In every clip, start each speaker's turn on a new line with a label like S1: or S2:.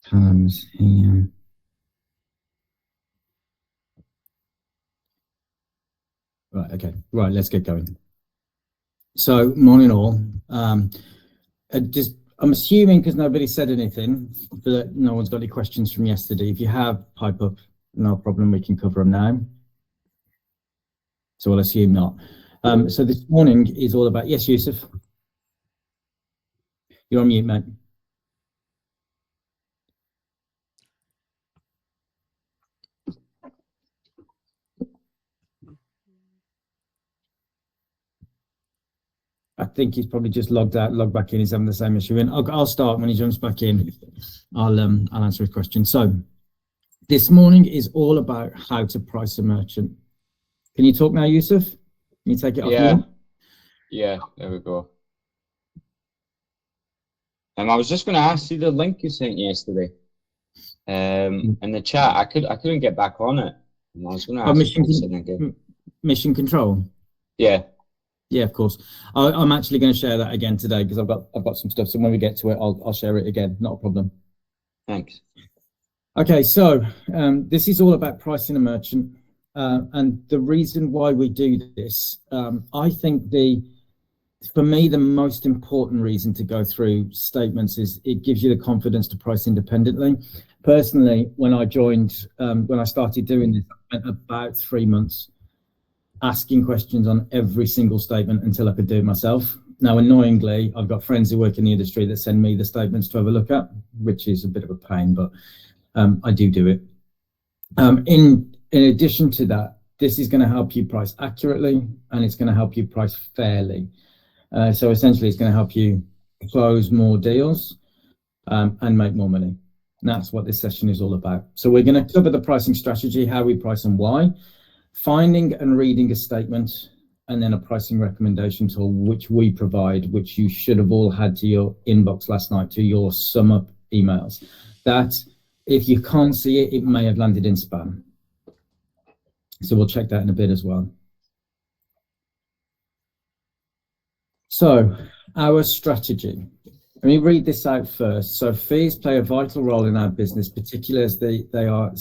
S1: Callum's here. Right, okay. Right, let's get going. So, morning all. I'm assuming, because nobody said anything, that no one's got any questions from yesterday. If you have, pipe up, no problem, we can cover them now. So I'll assume not. So this morning is all about, yes, Yusuf? You're on mute, mate. I think he's probably just logged out, logged back in. He's having the same issue. And I'll start when he jumps back in. I'll answer his question. So this morning is all about how to price a merchant. Can you talk now, Yusuf? Can you take it off?
S2: Yeah, there we go. I was just going to ask you the link you sent yesterday. In the chat, I couldn't get back on it. And I was going to ask
S1: Mission Control. Yeah, of course. I'm actually going to share that again today because I've got some stuff. So when we get to it, I'll share it again. Not a problem.
S2: Thanks.
S1: Okay, so this is all about pricing a merchant, and the reason why we do this, I think for me the most important reason to go through statements is it gives you the confidence to price independently. Personally, when I joined, when I started doing this, I spent about 3 months asking questions on every single statement until I could do it myself. Now, annoyingly, I've got friends who work in the industry that send me the statements to have a look at, which is a bit of a pain, but I do it. In addition to that, this is going to help you price accurately, and it's going to help you price fairly. So essentially, it's going to help you close more deals and make more money. And that's what this session is all about. So we're going to cover the pricing strategy, how we price and why, finding and reading a statement, and then a pricing recommendation tool, which we provide, which you should have all had to your inbox last night, to your SumUp emails. That, if you can't see it, it may have landed in spam. So we'll check that in a bit as well. So our strategy. Let me read this out first. So fees play a vital role in our business, particularly as they are a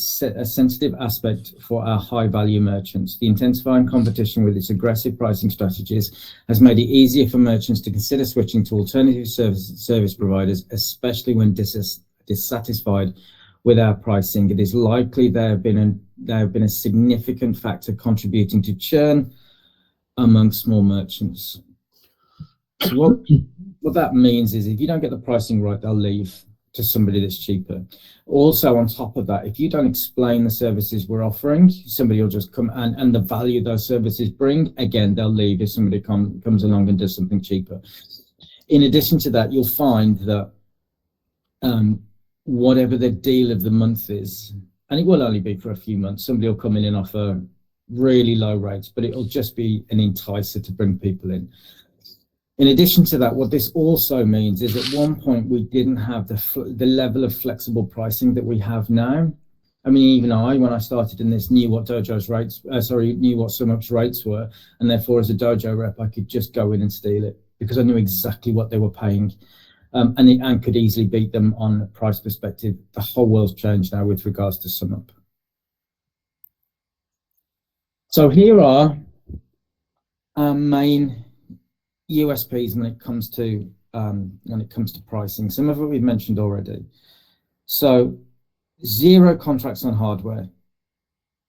S1: sensitive aspect for our high-value merchants. The intensifying competition with its aggressive pricing strategies has made it easier for merchants to consider switching to alternative service providers, especially when dissatisfied with our pricing. It is likely there have been a significant factor contributing to churn among small merchants. So what that means is if you don't get the pricing right, they'll leave to somebody that's cheaper. Also, on top of that, if you don't explain the services we're offering, somebody will just come and the value those services bring, again, they'll leave if somebody comes along and does something cheaper. In addition to that, you'll find that whatever the deal of the month is, and it will only be for a few months, somebody will come in and offer really low rates, but it'll just be an enticer to bring people in. In addition to that, what this also means is at one point we didn't have the level of flexible pricing that we have now. I mean, even when I started in this, knew what Dojo's rates, knew what SumUp's rates were, and therefore as a Dojo rep, I could just go in and steal it because I knew exactly what they were paying, and could easily beat them on a price perspective. The whole world's changed now with regards to SumUp. So here are our main USPs when it comes to pricing. Some of it we've mentioned already. So 0 contracts on hardware.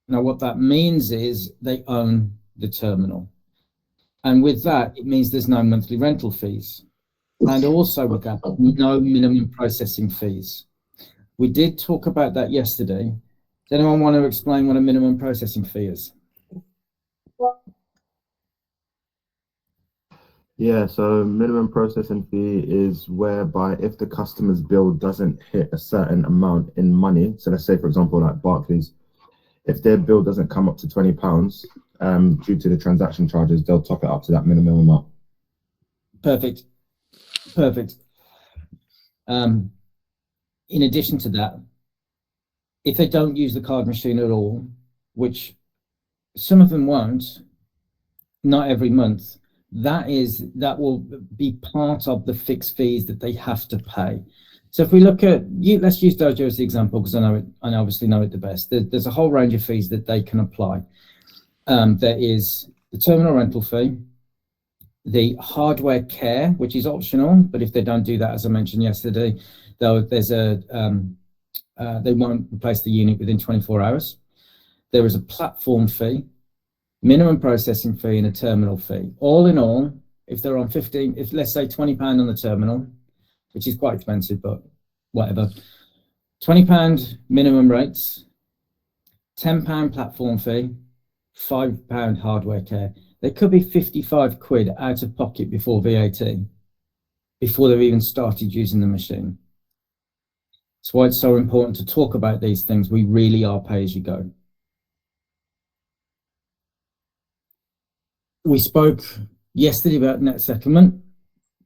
S1: Now what that means is they own the terminal, and with that it means there's no monthly rental fees, and also with that no minimum processing fees. We did talk about that yesterday. Does anyone want to explain what a minimum processing fee is?
S3: Yeah, so minimum processing fee is whereby if the customer's bill doesn't hit a certain amount in money, so let's say, for example, like Barclays, if their bill doesn't come up to £20 due to the transaction charges, they'll top it up to that minimum amount.
S1: Perfect. In addition to that, if they don't use the card machine at all, which some of them won't, not every month, that will be part of the fixed fees that they have to pay. So if we look at let's use Dojo as the example because I obviously know it the best. There's a whole range of fees that they can apply. There is the terminal rental fee, the hardware care, which is optional, but if they don't do that, as I mentioned yesterday, there's they won't replace the unit within 24 hours. There is a platform fee, minimum processing fee, and a terminal fee. All in all, if they're on if let's say £20 on the terminal, which is quite expensive, but whatever, £20 minimum rates, £10 platform fee, £5 hardware care. There could be 55 quid out of pocket before VAT, before they've even started using the machine. That's why it's so important to talk about these things. We really are pay as you go. We spoke yesterday about net settlement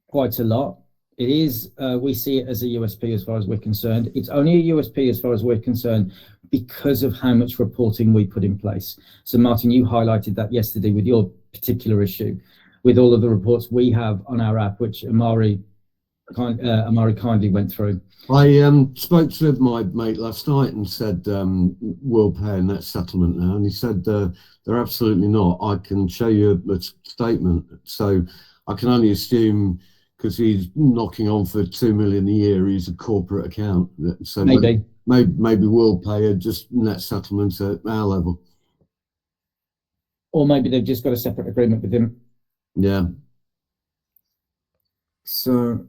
S1: quite a lot. It is, we see it as a USP as far as we're concerned. It's only a USP as far as we're concerned because of how much reporting we put in place. So Martin, you highlighted that yesterday with your particular issue, with all of the reports we have on our app, which Amari kindly went through.
S4: I spoke to my mate last night and said, we'll pay a net settlement now. And he said, they're absolutely not. I can show you a statement. So I can only assume, because he's knocking on for 2 million a year, he's a corporate account. So maybe we'll pay a just net settlement at our level.
S1: Or maybe they've just got a separate agreement with him.
S4: Yeah.
S1: So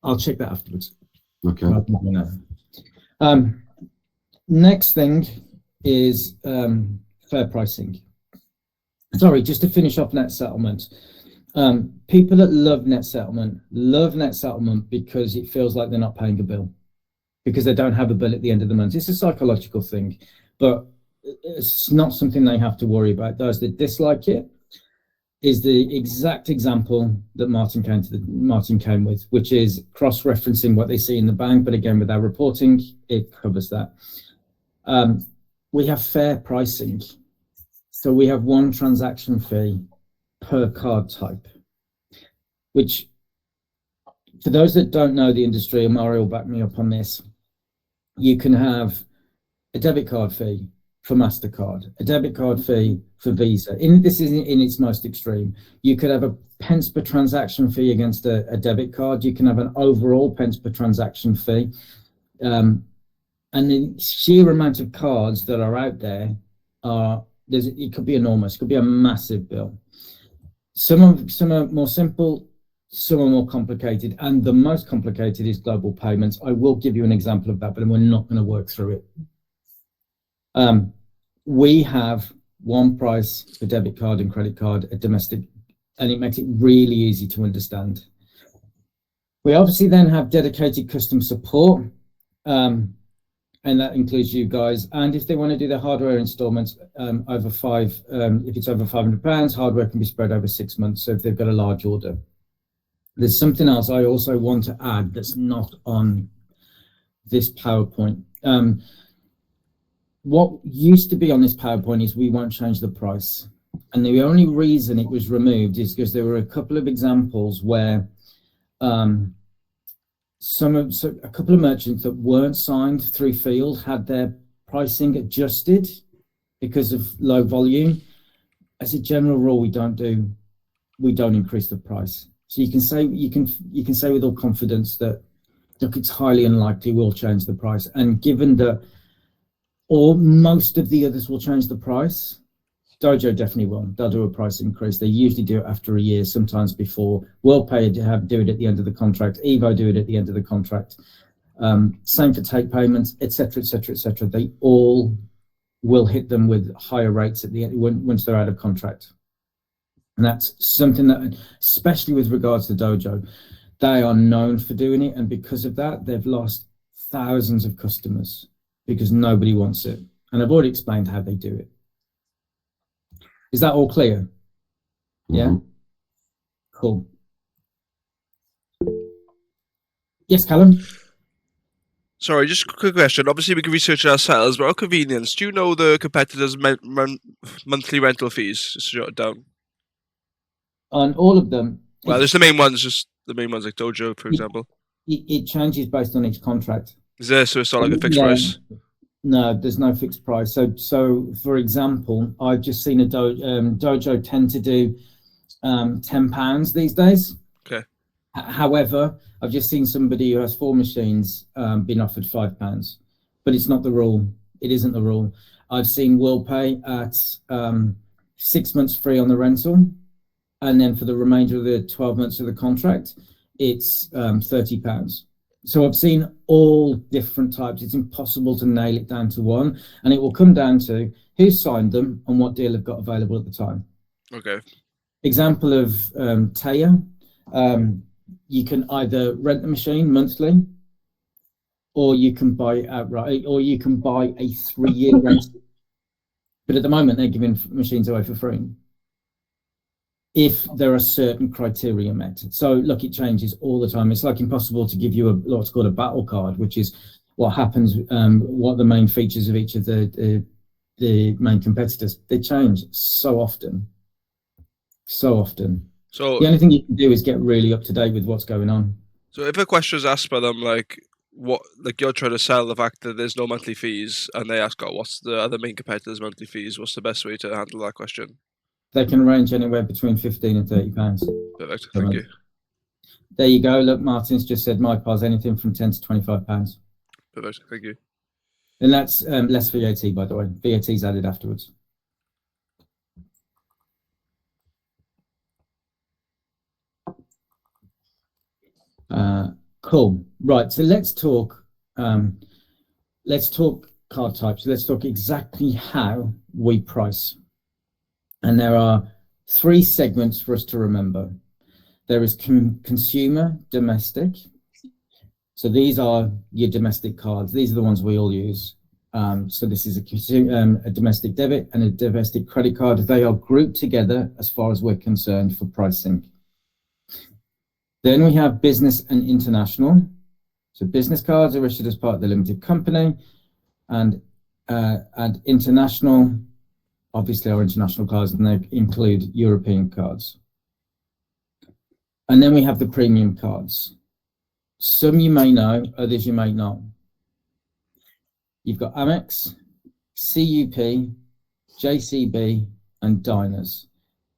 S1: I'll check that afterwards.
S4: Okay.
S1: Next thing is fair pricing. Sorry, just to finish off net settlement. People that love net settlement because it feels like they're not paying a bill, because they don't have a bill at the end of the month. It's a psychological thing, but it's not something they have to worry about. Those that dislike it is the exact example that Martin came with, which is cross-referencing what they see in the bank, but again, with our reporting, it covers that. We have fair pricing. So we have one transaction fee per card type, which, for those that don't know the industry, Amari will back me up on this, you can have a debit card fee for MasterCard, a debit card fee for Visa. This is in its most extreme. You could have a pence per transaction fee against a debit card. You can have an overall pence per transaction fee. And the sheer amount of cards that are out there it could be enormous. It could be a massive bill. Some are more simple, some are more complicated, and the most complicated is global payments. I will give you an example of that, but we're not going to work through it. We have one price for debit card and credit card at domestic, and it makes it really easy to understand. We obviously then have dedicated customer support, and that includes you guys. And if they want to do their hardware installments if it's over £500, hardware can be spread over 6 months. So if they've got a large order. There's something else I also want to add that's not on this PowerPoint. What used to be on this PowerPoint is we won't change the price. And the only reason it was removed is because there were a couple of examples where a couple of merchants that weren't signed through Field had their pricing adjusted because of low volume. As a general rule, we don't increase the price. So you can say with all confidence that, look, it's highly unlikely we'll change the price. And given that most of the others will change the price, Dojo definitely will. They'll do a price increase. They usually do it after a year, sometimes before. WorldPay do it at the end of the contract. Evo do it at the end of the contract. Same for take payments, etc., etc., etc. They all will hit them with higher rates at the end once they're out of contract. And that's something that, especially with regards to Dojo, they are known for doing it. And because of that, they've lost thousands of customers because nobody wants it. And I've already explained how they do it. Is that all clear? Yeah? Cool. Yes, Callum?
S5: Sorry, just a quick question. Obviously, we can research it ourselves, but our convenience, do you know the competitors' monthly rental fees? Just jot it down.
S1: On all of them?
S5: Well, there's the main ones, just the main ones like Dojo, for example.
S1: It changes based on each contract.
S5: Is there, so it's not like a fixed
S1: Yeah.
S5: price?
S1: No, there's no fixed price. So for example, I've just seen a dojo tend to do £10 these days.
S5: Okay.
S1: However, I've just seen somebody who has 4 machines been offered £5, but it's not the rule. It isn't the rule. I've seen WorldPay at 6 months free on the rental, and then for the remainder of the 12 months of the contract, it's £30. So I've seen all different types. It's impossible to nail it down to one, and it will come down to who signed them and what deal they've got available at the time.
S5: Okay.
S1: Example of Taya, you can either rent the machine monthly, or you can buy it outright, or you can buy a 3-year rental. But at the moment, they're giving machines away for free if there are certain criteria met. So look, it changes all the time. It's like impossible to give you what's called a battle card, which is what happens, what the main features of each of the main competitors. They change so often. So the only thing you can do is get really up to date with what's going on.
S5: So if a question is asked by them, like what, like you're trying to sell the fact that there's no monthly fees, and they ask, oh, what's the other main competitors' monthly fees? What's the best way to handle that question?
S1: They can range anywhere between £15 and £30.
S5: Perfect. Thank you.
S1: There you go. Look, Martin's just said my par's anything from £10 to £25.
S5: Perfect. Thank you.
S1: And that's less VAT, by the way. VAT's added afterwards. Cool. Right. So let's talk card types. Let's talk exactly how we price. And there are 3 segments for us to remember. There is consumer, domestic. So these are your domestic cards. These are the ones we all use. So this is a domestic debit and a domestic credit card. They are grouped together as far as we're concerned for pricing. Then we have business and international. So business cards are issued as part of the limited company, and international, obviously our international cards, and they include European cards. And then we have the premium cards. Some you may know, others you may not. You've got Amex, CUP, JCB, and Diners.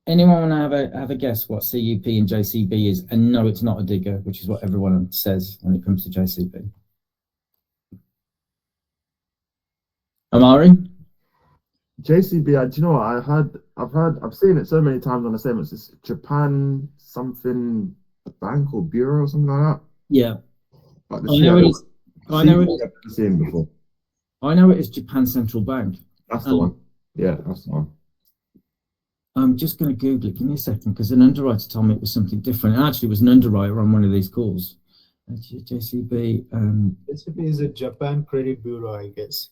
S1: Anyone want to have a guess what CUP and JCB is? And no, it's not a digger, which is what everyone says when it comes to JCB. Amari?
S3: JCB, do you know what? I've seen it so many times on the same. It's this Japan something bank or bureau or something like that.
S1: Yeah.
S3: Like
S1: I know it is. I know it is.
S3: I've never seen before.
S1: I know it is Japan Central Bank.
S3: That's the one. Yeah, that's the one.
S1: I'm just going to Google it. Give me a second, because an underwriter told me it was something different. It actually was an underwriter on one of these calls. JCB.
S6: JCB is a Japan Credit Bureau, I guess.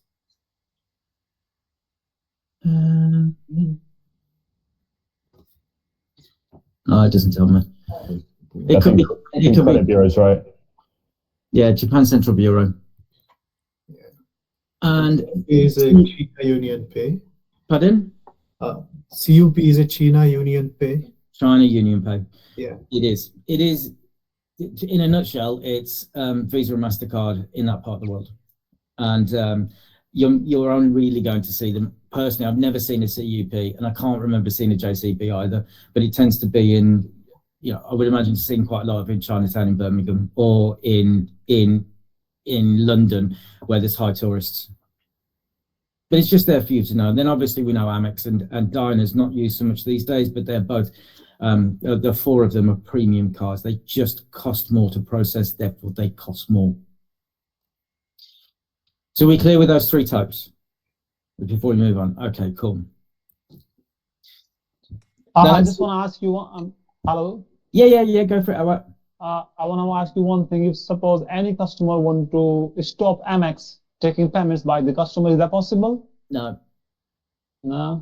S1: Oh, it doesn't tell me. It could be. It could be.
S3: Bureaus, right?
S1: Yeah, Japan Central Bureau.
S6: Yeah.
S1: And
S6: is a China Union Pay.
S1: Pardon?
S6: CUP is a China Union Pay.
S1: China Union Pay.
S6: Yeah.
S1: It is. It is. In a nutshell, it's Visa and MasterCard in that part of the world, and you're only really going to see them. Personally, I've never seen a CUP, and I can't remember seeing a JCB either. But it tends to be in, I would imagine seeing quite a lot of in Chinatown in Birmingham or in London, where there's high tourists. But it's just there for you to know. And then obviously we know Amex and Diners, not used so much these days, but they're both. The 4 of them are premium cards. They just cost more to process, therefore they cost more. So we're clear with those 3 types before we move on. Okay, cool.
S7: I just want to ask you one. Hello.
S1: Yeah. Go for it.
S7: I want to ask you one thing. If suppose any customer want to stop Amex taking payments by the customer, is that possible?
S1: No. My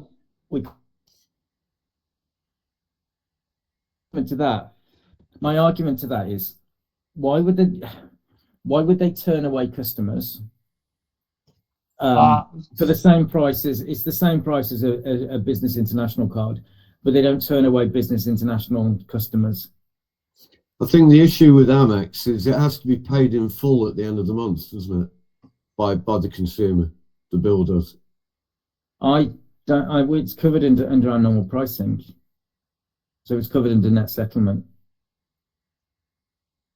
S1: argument to that is, why would they turn away customers for the same prices? It's the same price as a business international card, but they don't turn away business international customers.
S4: I think the issue with Amex is it has to be paid in full at the end of the month, doesn't it? By the consumer, the bill does.
S1: It's covered under our normal pricing, so it's covered under net settlement.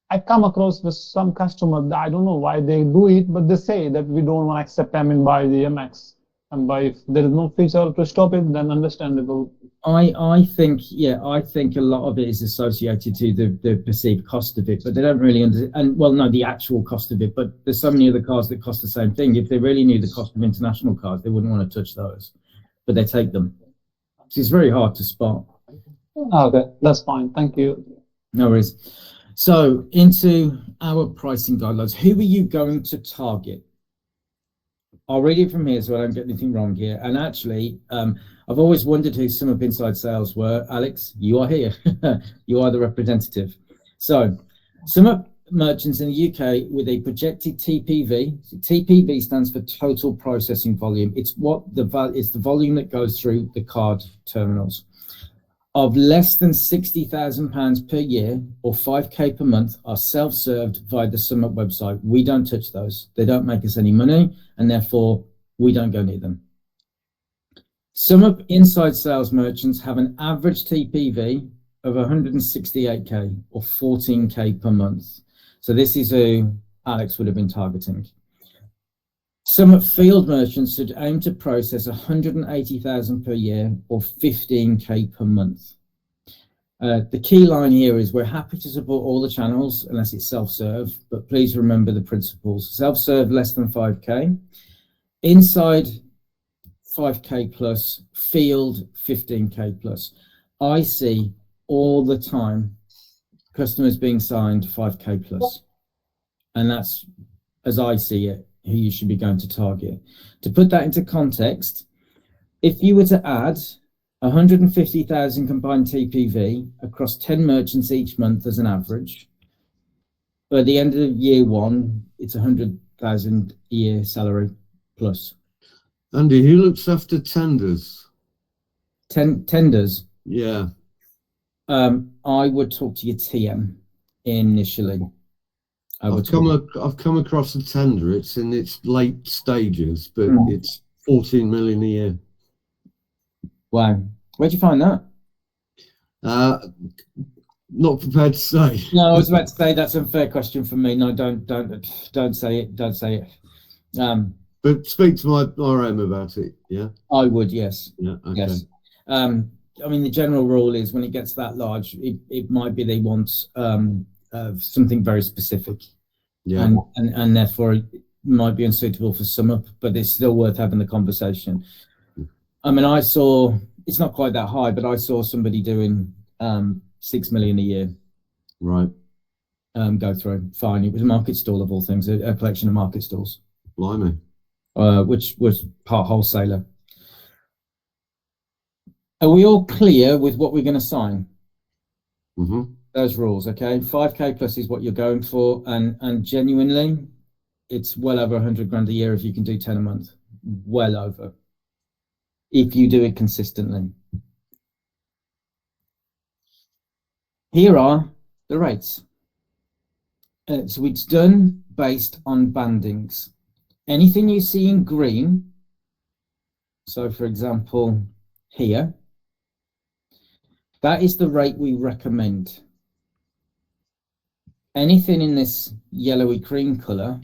S7: I come across with some customers that I don't know why they do it, but they say that we don't want to accept payment by the Amex, and by if there is no feature to stop it, then understandable.
S1: I think a lot of it is associated to the perceived cost of it, but they don't really understand. Well, no, the actual cost of it. But there's so many other cars that cost the same thing. If they really knew the cost of international cars, they wouldn't want to touch those, but they take them. So it's very hard to spot.
S7: Okay, that's fine. Thank you.
S1: No worries. So into our pricing guidelines. Who are you going to target? I'll read it from here so I don't get anything wrong here. And actually, I've always wondered who SumUp Inside Sales were. Alex, you are here. You are the representative. So SumUp merchants in the UK with a projected TPV. So TPV stands for total processing volume. It's the volume that goes through the card terminals. Of less than £60,000 per year or 5k per month are self-served via the SumUp website. We don't touch those. They don't make us any money, and therefore we don't go near them. SumUp Inside Sales merchants have an average TPV of 168k or 14k per month. So this is who Alex would have been targeting. SumUp field merchants should aim to process 180,000 per year or 15k per month. The key line here is we're happy to support all the channels unless it's self-serve, but please remember the principles. Self-serve less than 5k, inside 5k plus, field 15k plus. I see all the time customers being signed 5k plus, and that's, as I see it, who you should be going to target. To put that into context, if you were to add 150,000 combined TPV across 10 merchants each month as an average, by the end of year one, it's 100,000 a year salary plus.
S4: Andy, who looks after tenders?
S1: Tenders?
S4: Yeah.
S1: I would talk to your TM initially.
S4: I've come across a tender. It's in its late stages, but it's 14 million a year.
S1: Wow. Where'd you find that?
S4: Not prepared to say.
S1: No, I was about to say that's an unfair question for me. No, don't say it. Don't say it.
S4: But speak to my RM about it. Yeah.
S1: I would. Yes.
S4: Yeah. Okay.
S1: Yes. I mean, the general rule is when it gets that large, it might be they want something very specific,
S4: yeah,
S1: and therefore it might be unsuitable for SumUp, but it's still worth having the conversation. I mean, I saw, it's not quite that high, but I saw somebody doing 6 million a year.
S4: Right.
S1: Go through. Fine. It was a market stall of all things, a collection of market stalls.
S4: Blimey.
S1: Which was part wholesaler. Are we all clear with what we're going to sign?
S4: Mm-hmm.
S1: Those rules, okay? 5k plus is what you're going for, and genuinely, it's well over 100 grand a year if you can do 10 a month. Well over. If you do it consistently. Here are the rates. So it's done based on bandings. Anything you see in green, so for example, here, that is the rate we recommend. Anything in this yellowy cream color,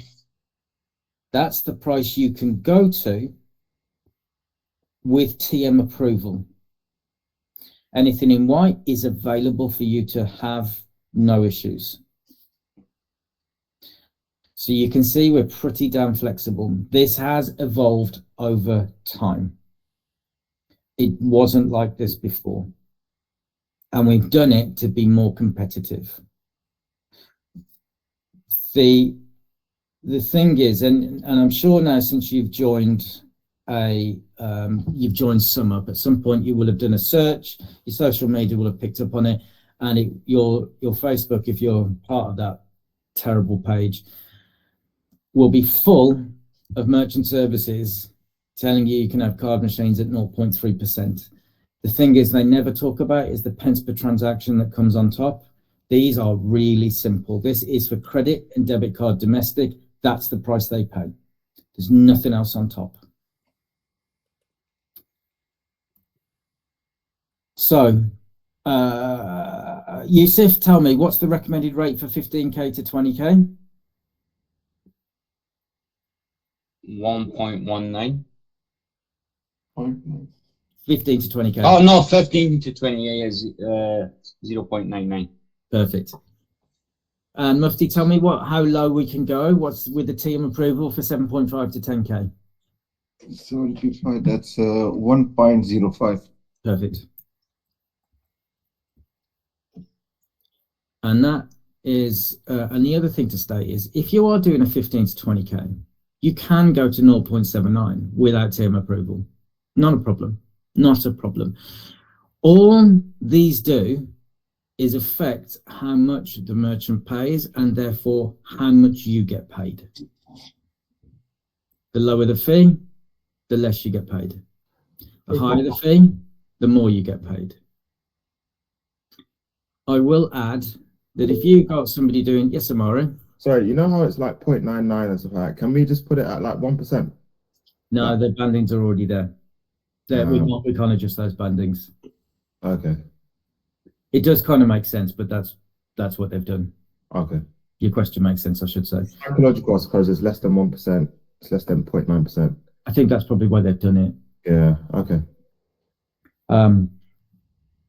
S1: that's the price you can go to with TM approval. Anything in white is available for you to have no issues. So you can see we're pretty damn flexible. This has evolved over time. It wasn't like this before. And we've done it to be more competitive. The thing is, and I'm sure now since you've joined SumUp, at some point you will have done a search, your social media will have picked up on it, and your Facebook, if you're part of that terrible page, will be full of merchant services telling you can have card machines at 0.3%. The thing is they never talk about is the pence per transaction that comes on top. These are really simple. This is for credit and debit card domestic. That's the price they pay. There's nothing else on top. So, Yusuf, tell me, what's the recommended rate for 15K to 20K?
S2: 1.19.
S1: 15 to 20K.
S2: Oh no, 15 to 20 is 0.99.
S1: Perfect. And Mufti, tell me how low we can go. What's with the team approval for 7.5 to 10K?
S8: 75, that's 1.05.
S1: Perfect. And that is, and the other thing to state is, if you are doing a 15 to 20K, you can go to 0.79 without team approval. Not a problem. Not a problem. All these do is affect how much the merchant pays and therefore how much you get paid. The lower the fee, the less you get paid. The higher the fee, the more you get paid. I will add that if you got somebody doing, yes, Amari.
S3: Sorry, you know how it's like 0.99 and stuff like that? Can we just put it at like 1%?
S1: No, the bandings are already there. We can't adjust those bandings.
S3: Okay.
S1: It does kind of make sense, but that's what they've done.
S3: Okay.
S1: Your question makes sense, I should say.
S3: Psychological, I suppose, is less than 1%. It's less than 0.9%.
S1: I think that's probably why they've done it.
S3: Yeah. Okay.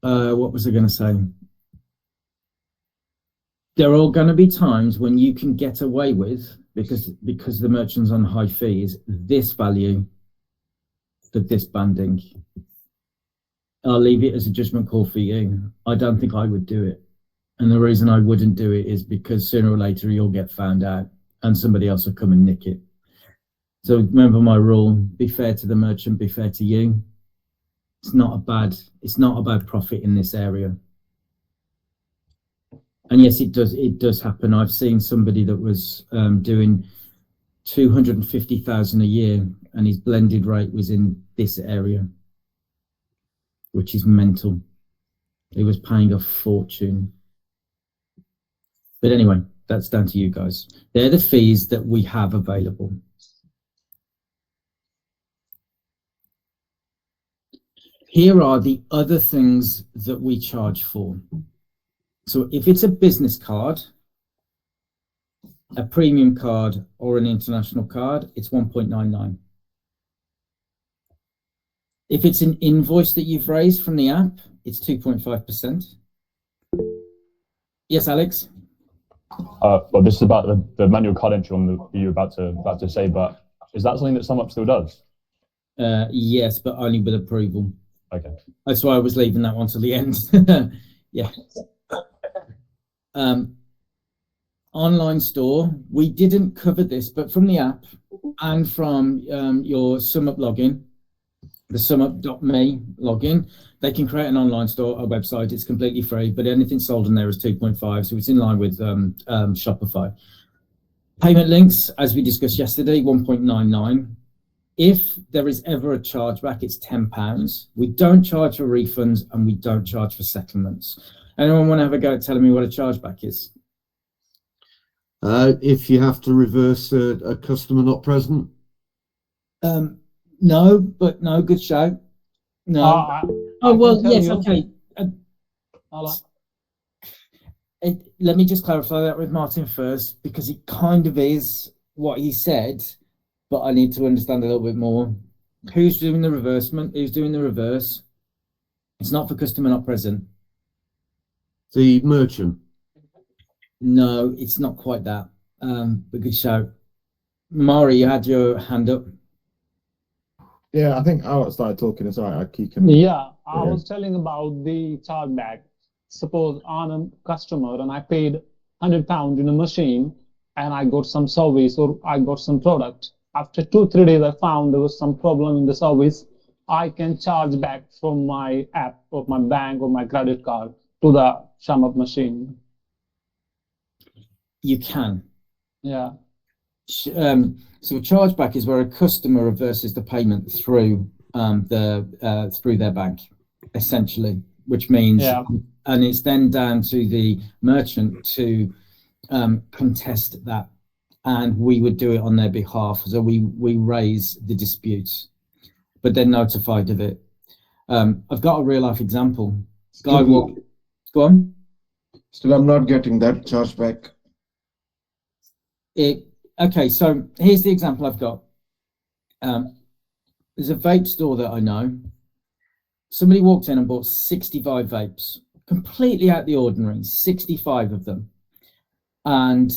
S1: What was I going to say? There are going to be times when you can get away with, because the merchant's on high fees, this value for this banding. I'll leave it as a judgment call for you. I don't think I would do it. And the reason I wouldn't do it is because sooner or later you'll get found out and somebody else will come and nick it. So remember my rule, be fair to the merchant, be fair to you. It's not a bad profit in this area. And yes, it does happen. I've seen somebody that was doing 250,000 a year and his blended rate was in this area, which is mental. He was paying a fortune. But anyway, that's down to you guys. They're the fees that we have available. Here are the other things that we charge for. So if it's a business card, a premium card, or an international card, it's 1.99. If it's an invoice that you've raised from the app, it's 2.5%. Yes, Alex?
S9: Well, this is about the manual card entry on that you're about to say, but is that something that SumUp still does?
S1: Yes, but only with approval.
S9: Okay.
S1: That's why I was leaving that one to the end. Yeah. Online store, we didn't cover this, but from the app and from your SumUp login, the SumUp.me login, they can create an online store, a website. It's completely free, but anything sold in there is 2.5, so it's in line with Shopify. Payment links, as we discussed yesterday, 1.99. If there is ever a chargeback, it's £10. We don't charge for refunds and we don't charge for settlements. Anyone want to have a go at telling me what a chargeback is?
S4: If you have to reverse a customer not present?
S1: No, but no, good shout. No. Well, yes, okay. Let me just clarify that with Martin first, because it kind of is what he said, but I need to understand a little bit more. Who's doing the reversement? Who's doing the reverse? It's not for customer not present.
S4: The merchant.
S1: No, it's not quite that. But good shout. Mari, you had your hand up.
S3: Yeah, I think I started talking. It's all right. I keep him.
S7: Yeah, I was telling about the chargeback. Suppose I'm a customer and I paid £100 in a machine and I got some service or I got some product. After 2-3 days, I found there was some problem in the service. I can charge back from my app or my bank or my credit card to the SumUp machine.
S1: You can.
S7: Yeah.
S1: So a chargeback is where a customer reverses the payment through through their bank, essentially, which means and it's then down to the merchant to contest that, and we would do it on their behalf. So we raise the disputes, but they're notified of it. I've got a real life example. Guy walked. Go on.
S8: Still, I'm not getting that chargeback.
S1: Okay, so here's the example I've got. There's a vape store that I know. Somebody walked in and bought 65 vapes, completely out the ordinary, 65 of them. And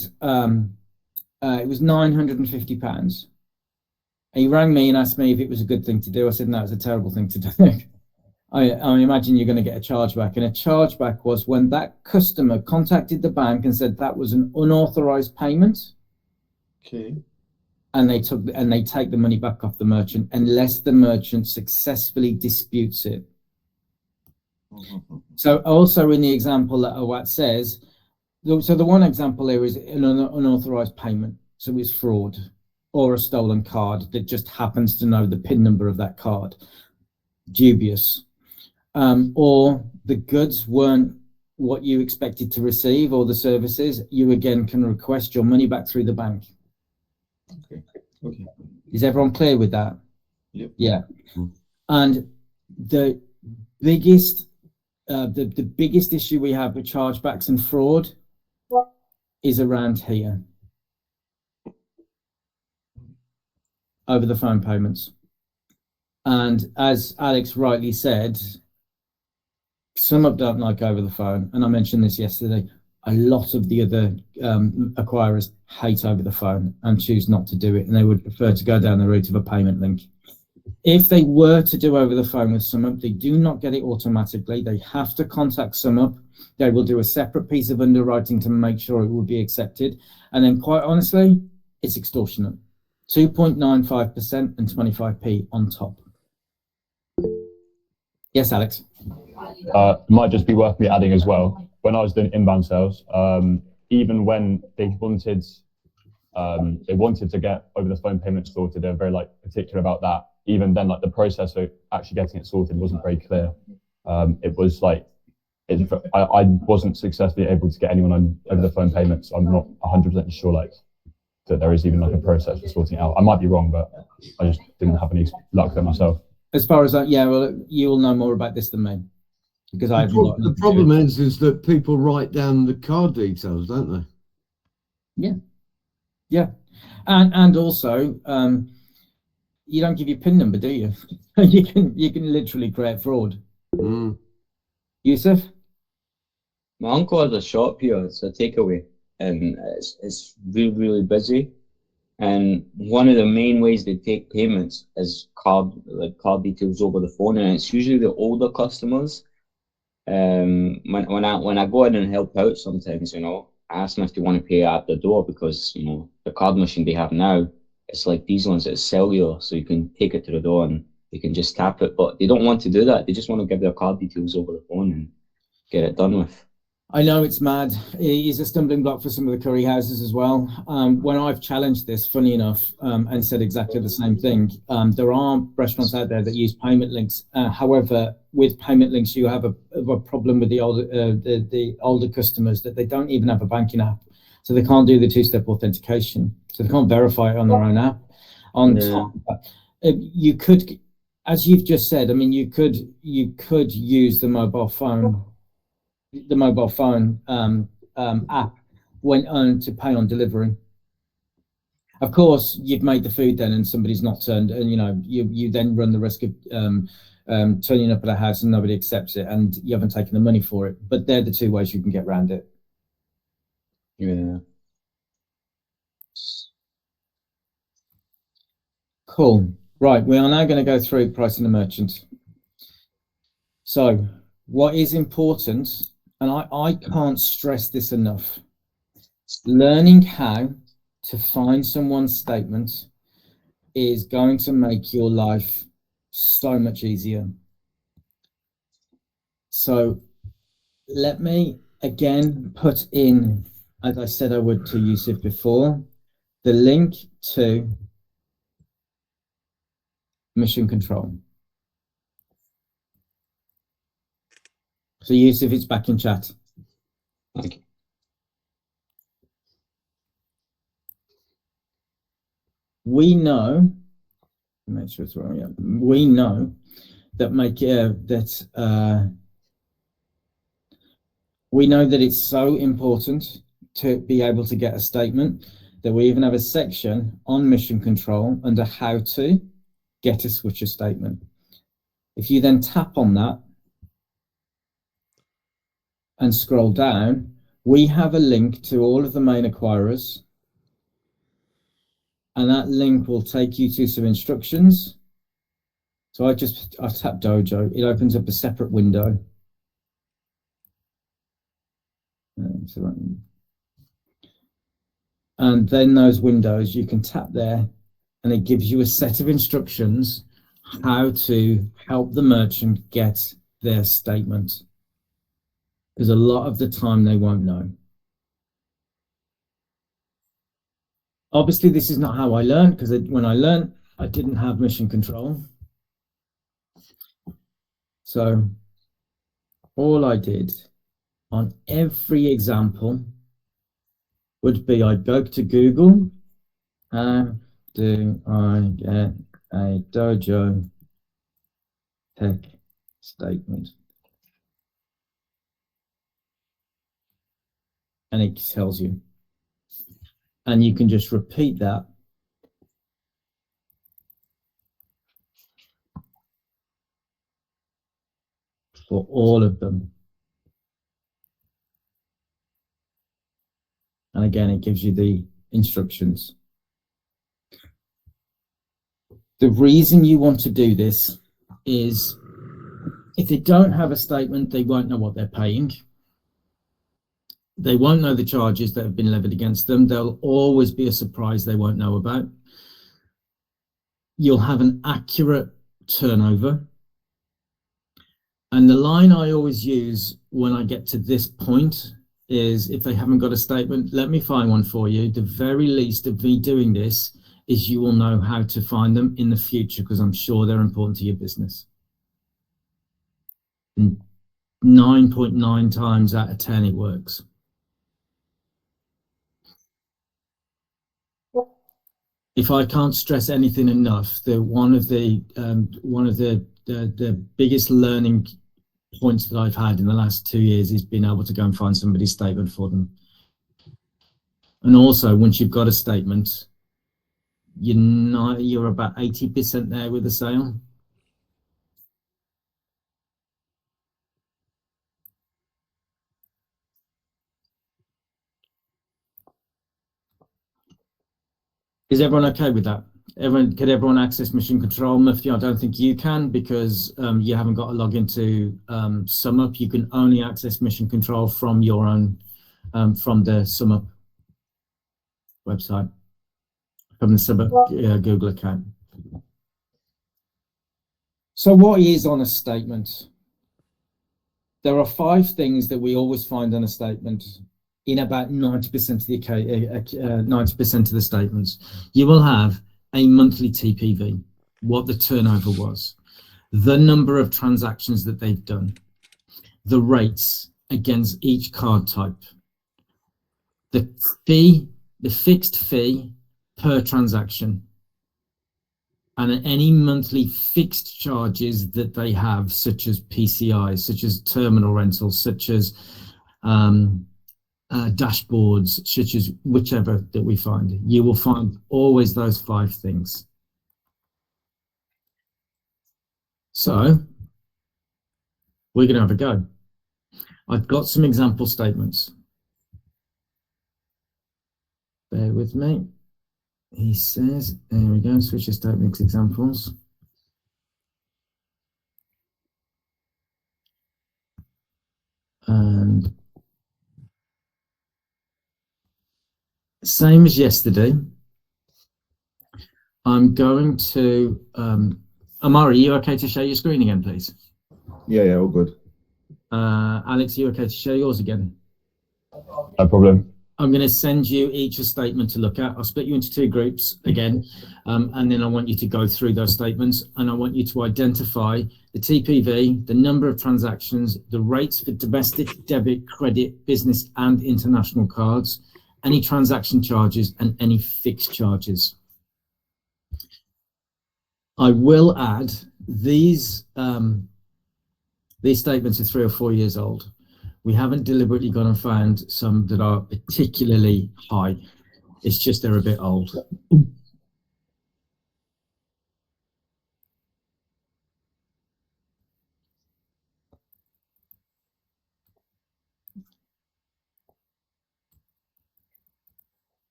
S1: it was £950. He rang me and asked me if it was a good thing to do. I said, no, it's a terrible thing to do. I imagine you're going to get a chargeback. And a chargeback was when that customer contacted the bank and said that was an unauthorized payment.
S8: Okay.
S1: And they take the money back off the merchant unless the merchant successfully disputes it. So also in the example that Awad says, so the one example there is an unauthorized payment. So it's fraud or a stolen card that just happens to know the PIN number of that card. Dubious. Or the goods weren't what you expected to receive, or the services. You again can request your money back through the bank.
S8: Okay.
S1: Is everyone clear with that?
S8: Yep.
S1: Yeah. And the biggest issue we have with chargebacks and fraud is around here. Over the phone payments. And as Alex rightly said, SumUp don't like over the phone. And I mentioned this yesterday. A lot of the other acquirers hate over the phone and choose not to do it. And they would prefer to go down the route of a payment link. If they were to do over the phone with SumUp, they do not get it automatically. They have to contact SumUp. They will do a separate piece of underwriting to make sure it will be accepted. And then quite honestly, it's extortionate. 2.95% and 25p on top. Yes, Alex.
S9: It might just be worth me adding as well. When I was doing inbound sales, even when they wanted to get over the phone payment sorted, they were very particular about that. Even then, the process of actually getting it sorted wasn't very clear. It was I wasn't successfully able to get anyone on over the phone payments. I'm not 100% sure that there is even a process for sorting it out. I might be wrong, but I just didn't have any luck there myself.
S1: As far as that, yeah, well, you will know more about this than me because I haven't got.
S4: The problem is that people write down the card details, don't they?
S1: Yeah, yeah, and also you don't give your PIN number, do you? you can literally create fraud. Yusuf?
S2: My uncle has a shop here. It's a takeaway, and it's really, really busy. And one of the main ways they take payments is card details over the phone, and it's usually the older customers. When I go in and help out sometimes, I ask them if they want to pay at the door because the card machine they have now, it's like these ones that are cellular, so you can take it to the door and you can just tap it. But they don't want to do that. They just want to give their card details over the phone and get it done with.
S1: I know it's mad. It is a stumbling block for some of the curry houses as well. When I've challenged this, funny enough, and said exactly the same thing, there are restaurants out there that use payment links. However, with payment links, you have a problem with the older customers that they don't even have a banking app, so they can't do the two-step authentication, so they can't verify it on their own app. On top, you could, as you've just said, I mean, you could use the mobile phone app when to pay on delivery. Of course, you've made the food then, and somebody's not turned, and you then run the risk of turning up at a house and nobody accepts it, and you haven't taken the money for it. But they're the two ways you can get around it.
S2: Yeah.
S1: Cool. Right, we are now going to go through pricing the merchant. So, what is important? And I can't stress this enough. Learning how to find someone's statement is going to make your life so much easier. So let me again put in, as I said I would to Yusuf before, the link to Mission Control. So Yusuf, it's back in chat.
S2: Thank you.
S1: We know, make sure it's right. Yeah, we know that we know that it's so important to be able to get a statement that we even have a section on mission control under how to get a switcher statement. If you then tap on that and scroll down, we have a link to all of the main acquirers, and that link will take you to some instructions. So I tap Dojo, it opens up a separate window. And then those windows, you can tap there and it gives you a set of instructions how to help the merchant get their statement. Because a lot of the time they won't know. Obviously, this is not how I learned, because when I learned, I didn't have mission control. So all I did on every example would be I'd go to Google, how do I get a Dojo tech statement? And it tells you. And you can just repeat that for all of them. And again, it gives you the instructions. The reason you want to do this is if they don't have a statement, they won't know what they're paying. They won't know the charges that have been levied against them. There'll always be a surprise they won't know about. You'll have an accurate turnover. And the line I always use when I get to this point is, if they haven't got a statement, let me find one for you. The very least of me doing this is you will know how to find them in the future, because I'm sure they're important to your business. 9.9 times out of 10 it works. If I can't stress anything enough, one of the biggest learning points that I've had in the last 2 years is being able to go and find somebody's statement for them. And also, once you've got a statement, you're about 80% there with the sale. Is everyone okay with that? Can everyone access mission control? Mufti, I don't think you can, because you haven't got a login to SumUp. You can only access mission control from your own, from the SumUp website, from the SumUp Google account. So what is on a statement? There are 5 things that we always find on a statement. In about 90% of the 90% of the statements, you will have a monthly TPV, what the turnover was, the number of transactions that they've done, the rates against each card type, the fee, the fixed fee per transaction, and any monthly fixed charges that they have, such as PCI, such as terminal rentals, such as dashboards, such as whichever that we find. You will find always those 5 things. So we're going to have a go. I've got some example statements. Bear with me. He says, there we go, switcher statements examples. And same as yesterday, I'm going to, Amari, are you okay to share your screen again, please?
S3: Yeah, all good.
S1: Alex, are you okay to share yours again?
S9: No problem.
S1: I'm going to send you each a statement to look at. I'll split you into 2 groups again, and then I want you to go through those statements, and I want you to identify the TPV, the number of transactions, the rates for domestic, debit, credit, business, and international cards, any transaction charges, and any fixed charges. I will add these statements are 3 or 4 years old. We haven't deliberately gone and found some that are particularly high. It's just they're a bit old.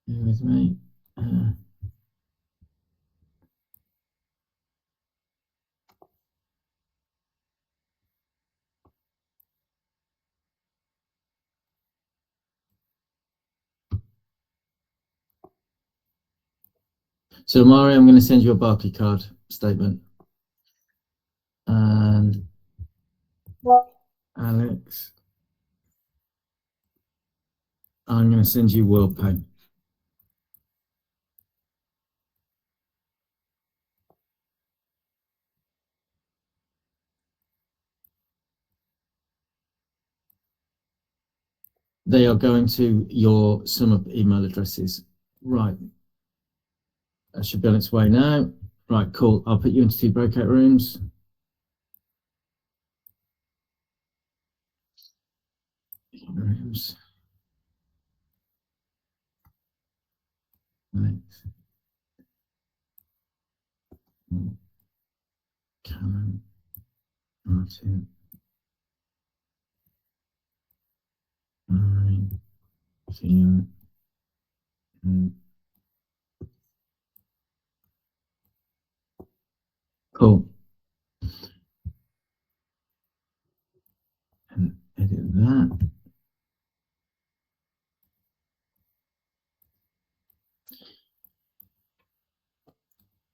S1: Bear with me. So, Mari, I'm going to send you a Barclaycard statement. And Alex, I'm going to send you WorldPay. They are going to your SumUp email addresses. Right. That should be on its way now. Right, cool. I'll put you into 2 breakout rooms. Right. Cameron, Martin, Maureen, Theo, cool. And edit that.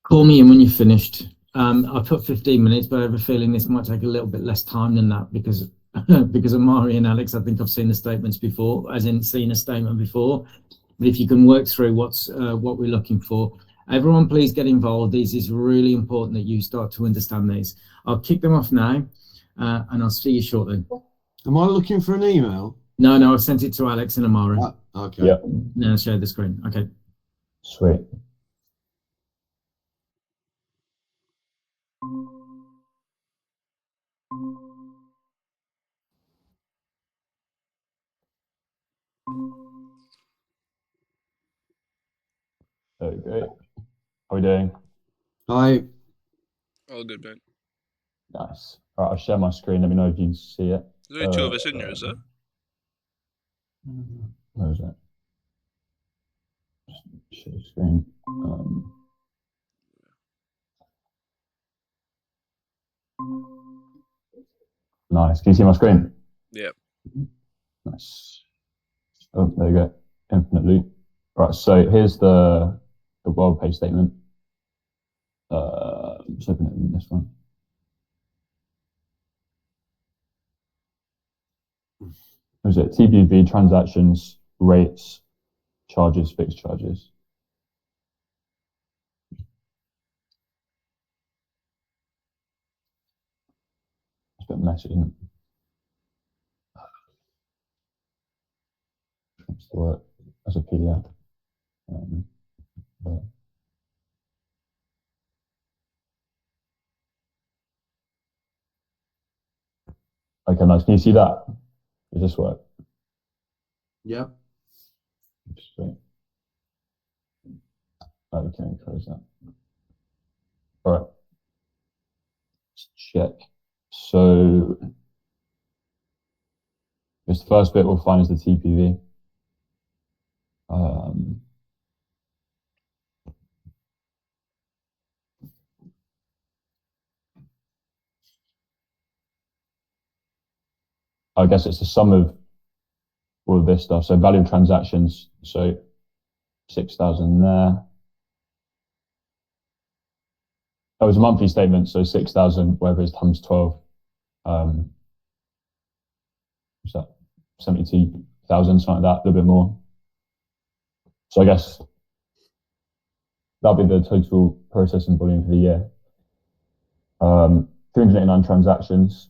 S1: Call me in when you're finished. I put 15 minutes, but I have a feeling this might take a little bit less time than that because because of Mari and Alex. I think I've seen the statements before, as in seen a statement before. But if you can work through what we're looking for, everyone please get involved. This is really important that you start to understand these. I'll kick them off now, and I'll see you shortly.
S4: Am I looking for an email?
S1: No, I've sent it to Alex and Amari.
S4: Okay.
S9: Yeah.
S1: Now share the screen. Okay.
S9: Sweet. There we go. How are we doing?
S4: Hi.
S5: All good, man.
S9: Nice. All right, I'll share my screen. Let me know if you can see it.
S5: There's only 2 of us in here, is there?
S9: Where is it? Share screen. Nice. Can you see my screen?
S5: Yeah.
S9: Nice. Oh, there you go. Infinite loop. Right. So here's the WorldPay statement. Let's open it in this one. What is it? TPV, transactions, rates, charges, fixed charges. It's a bit messy, isn't it? It's to work as a PDF. Okay, nice. Can you see that? Does this work?
S4: Yep.
S9: Sweet. Okay, close that. All right. Let's check. So this first bit we'll find is the TPV. I guess it's the sum of all of this stuff. So value of transactions. So 6,000 there. That was a monthly statement. So 6,000, whatever it is, times 12. what's that, 72,000, something like that, a little bit more. So I guess that'll be the total processing volume for the year. 389 transactions.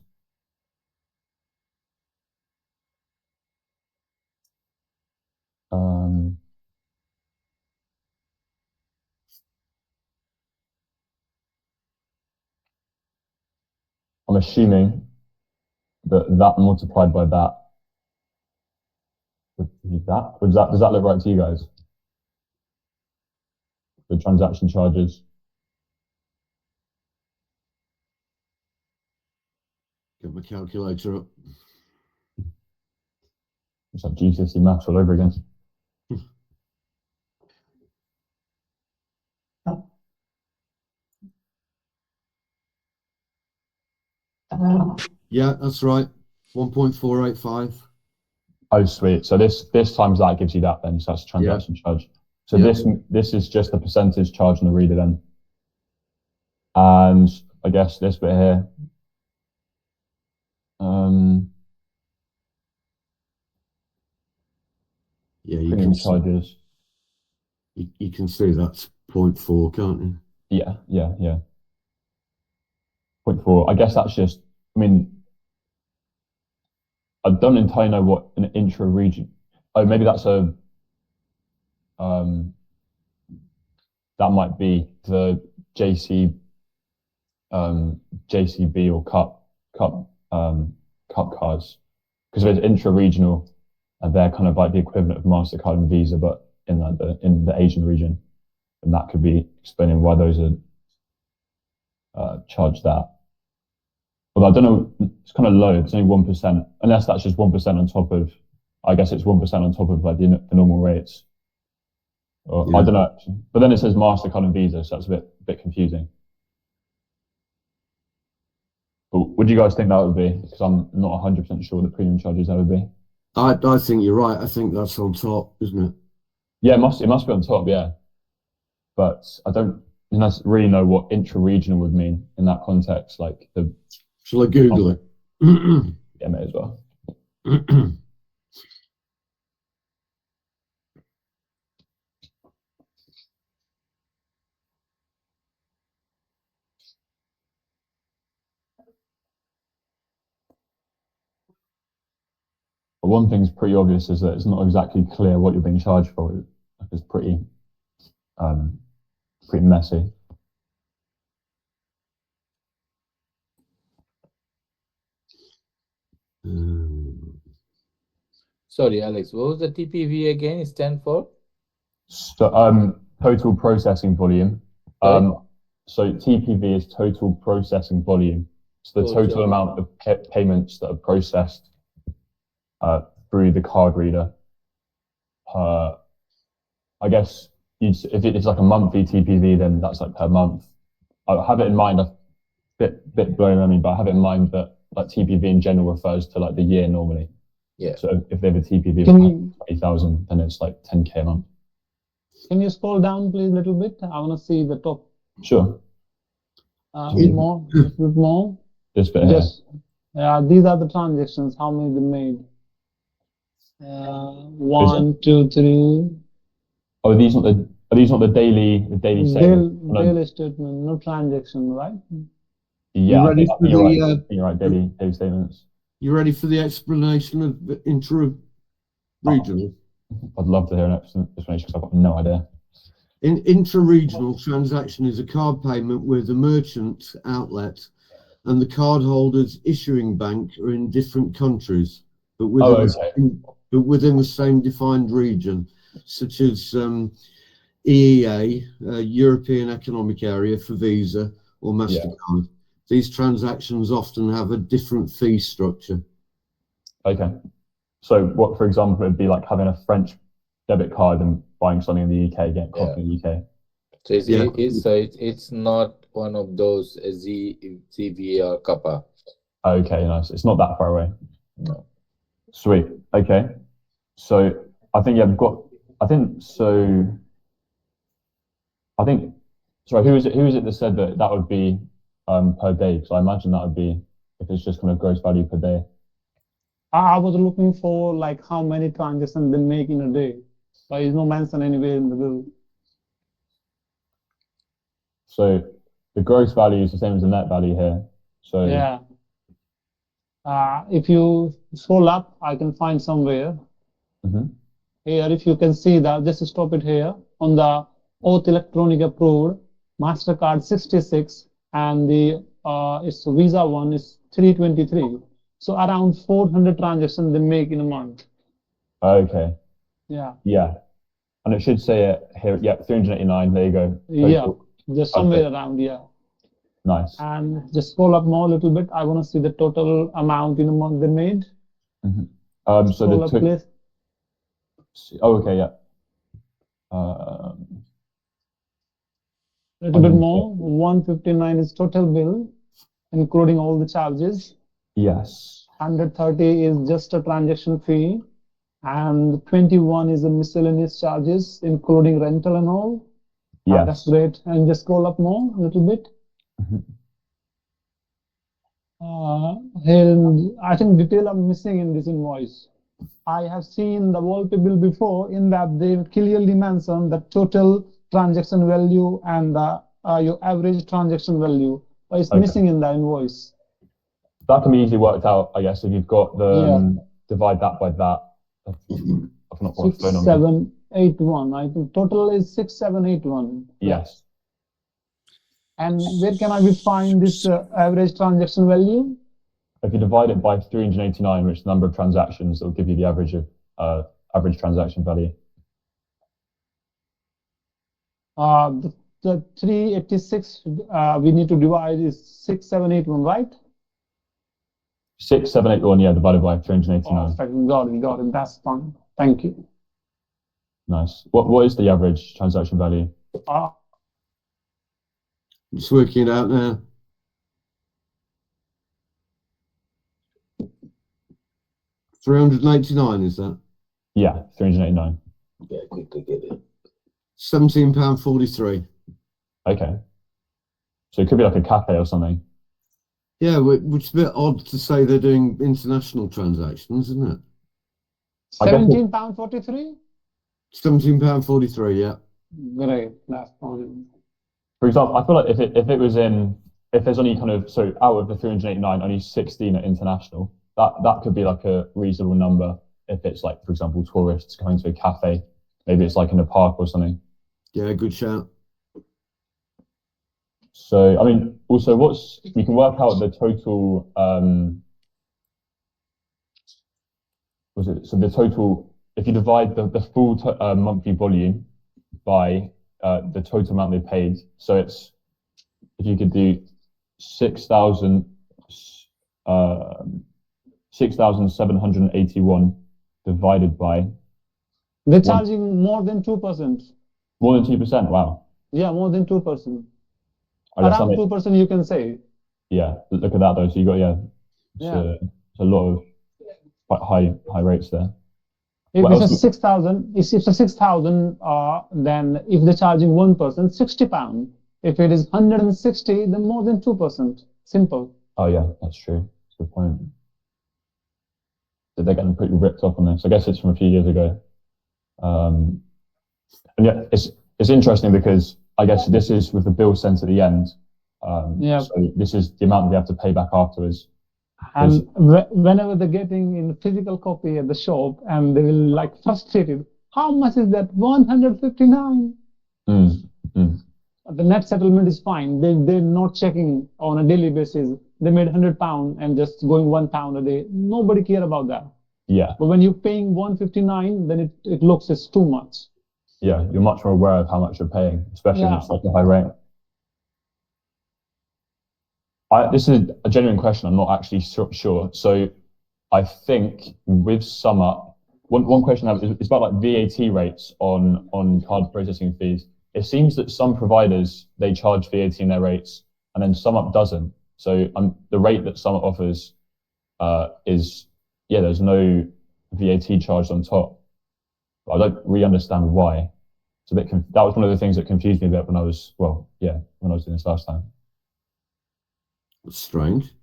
S9: I'm assuming that multiplied by that would be that. Does that look right to you guys? The transaction charges.
S4: Get my calculator up.
S9: It's like GCSE maths all over again.
S4: Yeah, that's right. 1.485.
S9: Oh, sweet. So this times that gives you that then. So that's transaction charge. So this is just the percentage charge on the reader then. And I guess this bit here.
S4: Yeah, you
S9: Premium
S4: can
S9: charges.
S4: you can see that's 0.4, can't you?
S9: Yeah. 0.4. I guess that's just, I mean, I don't entirely know what an intra-region. Oh, maybe that's a, that might be the JCB or cup cards. Because if it's intra-regional, they're kind of like the equivalent of MasterCard and Visa, but in like in the Asian region. And that could be explaining why those are charged that. Although I don't know, it's kind of low. It's only 1%, unless that's just 1% on top of. I guess it's 1% on top of like the normal rates. Or I don't know actually. But then it says MasterCard and Visa, so that's a bit confusing. But what do you guys think that would be? Because I'm not 100% sure what the premium charges that would be.
S4: I think you're right. I think that's on top, isn't it?
S9: Yeah, it must be on top, yeah. But I don't really know what intra-regional would mean in that context. Like the.
S4: Shall I Google it?
S9: Yeah, may as well. But one thing's pretty obvious is that it's not exactly clear what you're being charged for. It's pretty messy.
S10: Sorry, Alex, what was the TPV again stand for?
S9: So total processing volume. So TPV is total processing volume. So the total amount of payments that are processed through the card reader. I guess if it's like a monthly TPV, then that's like per month. I have it in mind, a bit blowing on me, but I have it in mind that like TPV in general refers to like the year normally.
S10: Yeah.
S9: So if they have a TPV of 20,000, then it's like 10K a month.
S7: Can you scroll down, please, a little bit? I want to see the top.
S9: Sure.
S7: A bit more.
S9: This bit here.
S7: Yeah, these are the transactions. How many they made? 1, 2, 3.
S9: Oh, are these not the daily statements?
S7: Daily statement, no transaction, right?
S9: Yeah, I think you're right. Daily statements.
S4: You ready for the explanation of the intra-regional?
S9: I'd love to hear an explanation because I've got no idea.
S4: In intra-regional transaction is a card payment where the merchant outlet and the cardholder's issuing bank are in different countries, but within the same defined region, such as EEA, European Economic Area for Visa or MasterCard. Yeah. These transactions often have a different fee structure.
S9: Okay. So what, for example, it'd be like having a French debit card and buying something in the UK, getting coffee in the UK.
S10: So it's not one of those ZV or Kappa.
S9: Okay, nice. It's not that far away.
S10: No.
S9: Sweet. Okay. So I think sorry, who is it that said that would be per day? Because I imagine that would be if it's just kind of gross value per day.
S7: I was looking for like how many transactions they make in a day. There is no mention anywhere in the bill.
S9: So the gross value is the same as the net value here. So
S7: Yeah. If you scroll up, I can find somewhere.
S9: Mhm.
S7: Here, if you can see that, just stop it here on the Oath Electronic approved MasterCard 66 and the its Visa one is 323. So around 400 transactions they make in a month.
S9: okay,
S7: Yeah.
S9: yeah, and it should say it here. Yeah, 389. There you go.
S7: Yeah.
S9: Total.
S7: Just
S9: Okay.
S7: somewhere around, yeah.
S9: Nice.
S7: And just scroll up more a little bit. I want to see the total amount in a month they made.
S9: So
S7: Scroll
S9: the
S7: up, please.
S9: oh, okay, yeah.
S7: A little bit more. 159 is total bill, including all the charges.
S9: Yes.
S7: 130 is just a transaction fee, and 21 is the miscellaneous charges, including rental and all.
S9: Yes.
S7: That's great. And just scroll up more a little bit. Here, I think detail I'm missing in this invoice. I have seen the wallpaper bill before in that they clearly mention the total transaction value and the your average transaction value. But it's
S9: Okay.
S7: missing in the invoice.
S9: That can be easily worked out, I guess, if you've got the divide that by that. I've not got a phone on me.
S7: 6781. I think total is 6781.
S9: Yes.
S7: And where can I find this average transaction value?
S9: If you divide it by 389, which is the number of transactions, it will give you the average of average transaction value.
S7: The 386 we need to divide is 6781, right?
S9: 6781, yeah, divided by 389.
S7: Perfect. Got it. That's fine. Thank you.
S9: Nice. What is the average transaction value?
S4: Just working it out now. £389, is that?
S9: Yeah, 389.
S10: Yeah, quickly get it.
S4: £17.43.
S9: Okay. So it could be like a cafe or something.
S4: Yeah, which is a bit odd to say they're doing international transactions, isn't it?
S7: £17.43?
S4: £17.43, yeah.
S7: Great. That's fine.
S9: For example, I feel like if there's only kind of, so out of the 389, only 16 are international, that could be like a reasonable number. If it's like, for example, tourists going to a cafe, maybe it's like in a park or something.
S4: Yeah, good shout.
S9: So, I mean, also you can work out the total, so the total, if you divide the full monthly volume by the total amount they paid, so if you could do 6,781 divided by.
S7: They're charging more than 2%.
S9: More than 2%, wow.
S7: Yeah, more than 2%.
S9: Around
S7: 2% you can say.
S9: Yeah, look at that though. So you got, it's a lot of quite high rates there.
S7: If it's a 6,000, if it's a 6,000, then if they're charging 1%, £60. If it is 160, then more than 2%. Simple.
S9: Oh yeah, that's true. That's a good point. So they're getting pretty ripped off on this. I guess it's from a few years ago. And yeah, it's interesting because I guess this is with the bill sent at the end. So this is the amount that they have to pay back afterwards.
S7: And whenever they're getting in physical copy at the shop and they will like frustrated, how much is that? 159. The net settlement is fine. They're not checking on a daily basis. They made £100 and just going £1 a day. Nobody care about that.
S9: Yeah.
S7: But when you're paying 159, then it looks it's too much.
S9: Yeah, you're much more aware of how much you're paying, especially if it's like a high rate. This is a genuine question. I'm not actually sure. So I think with SumUp, one question I have is about like VAT rates on card processing fees. It seems that some providers, they charge VAT in their rates and then SumUp doesn't. So the rate that SumUp offers is, there's no VAT charged on top. But I don't really understand why. It's a bit that was one of the things that confused me a bit when I was doing this last time.
S4: That's strange.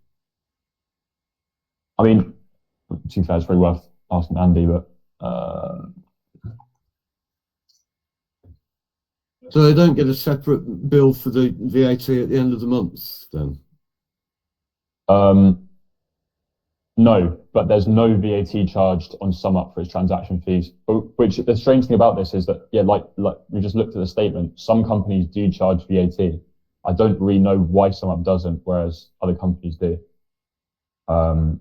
S9: I mean, To be fair, it's probably worth asking Andy, but
S4: so they don't get a separate bill for the VAT at the end of the month then?
S9: no, but there's no VAT charged on SumUp for its transaction fees. Which the strange thing about this is that, yeah, like we just looked at the statement, some companies do charge VAT. I don't really know why SumUp doesn't, whereas other companies do. The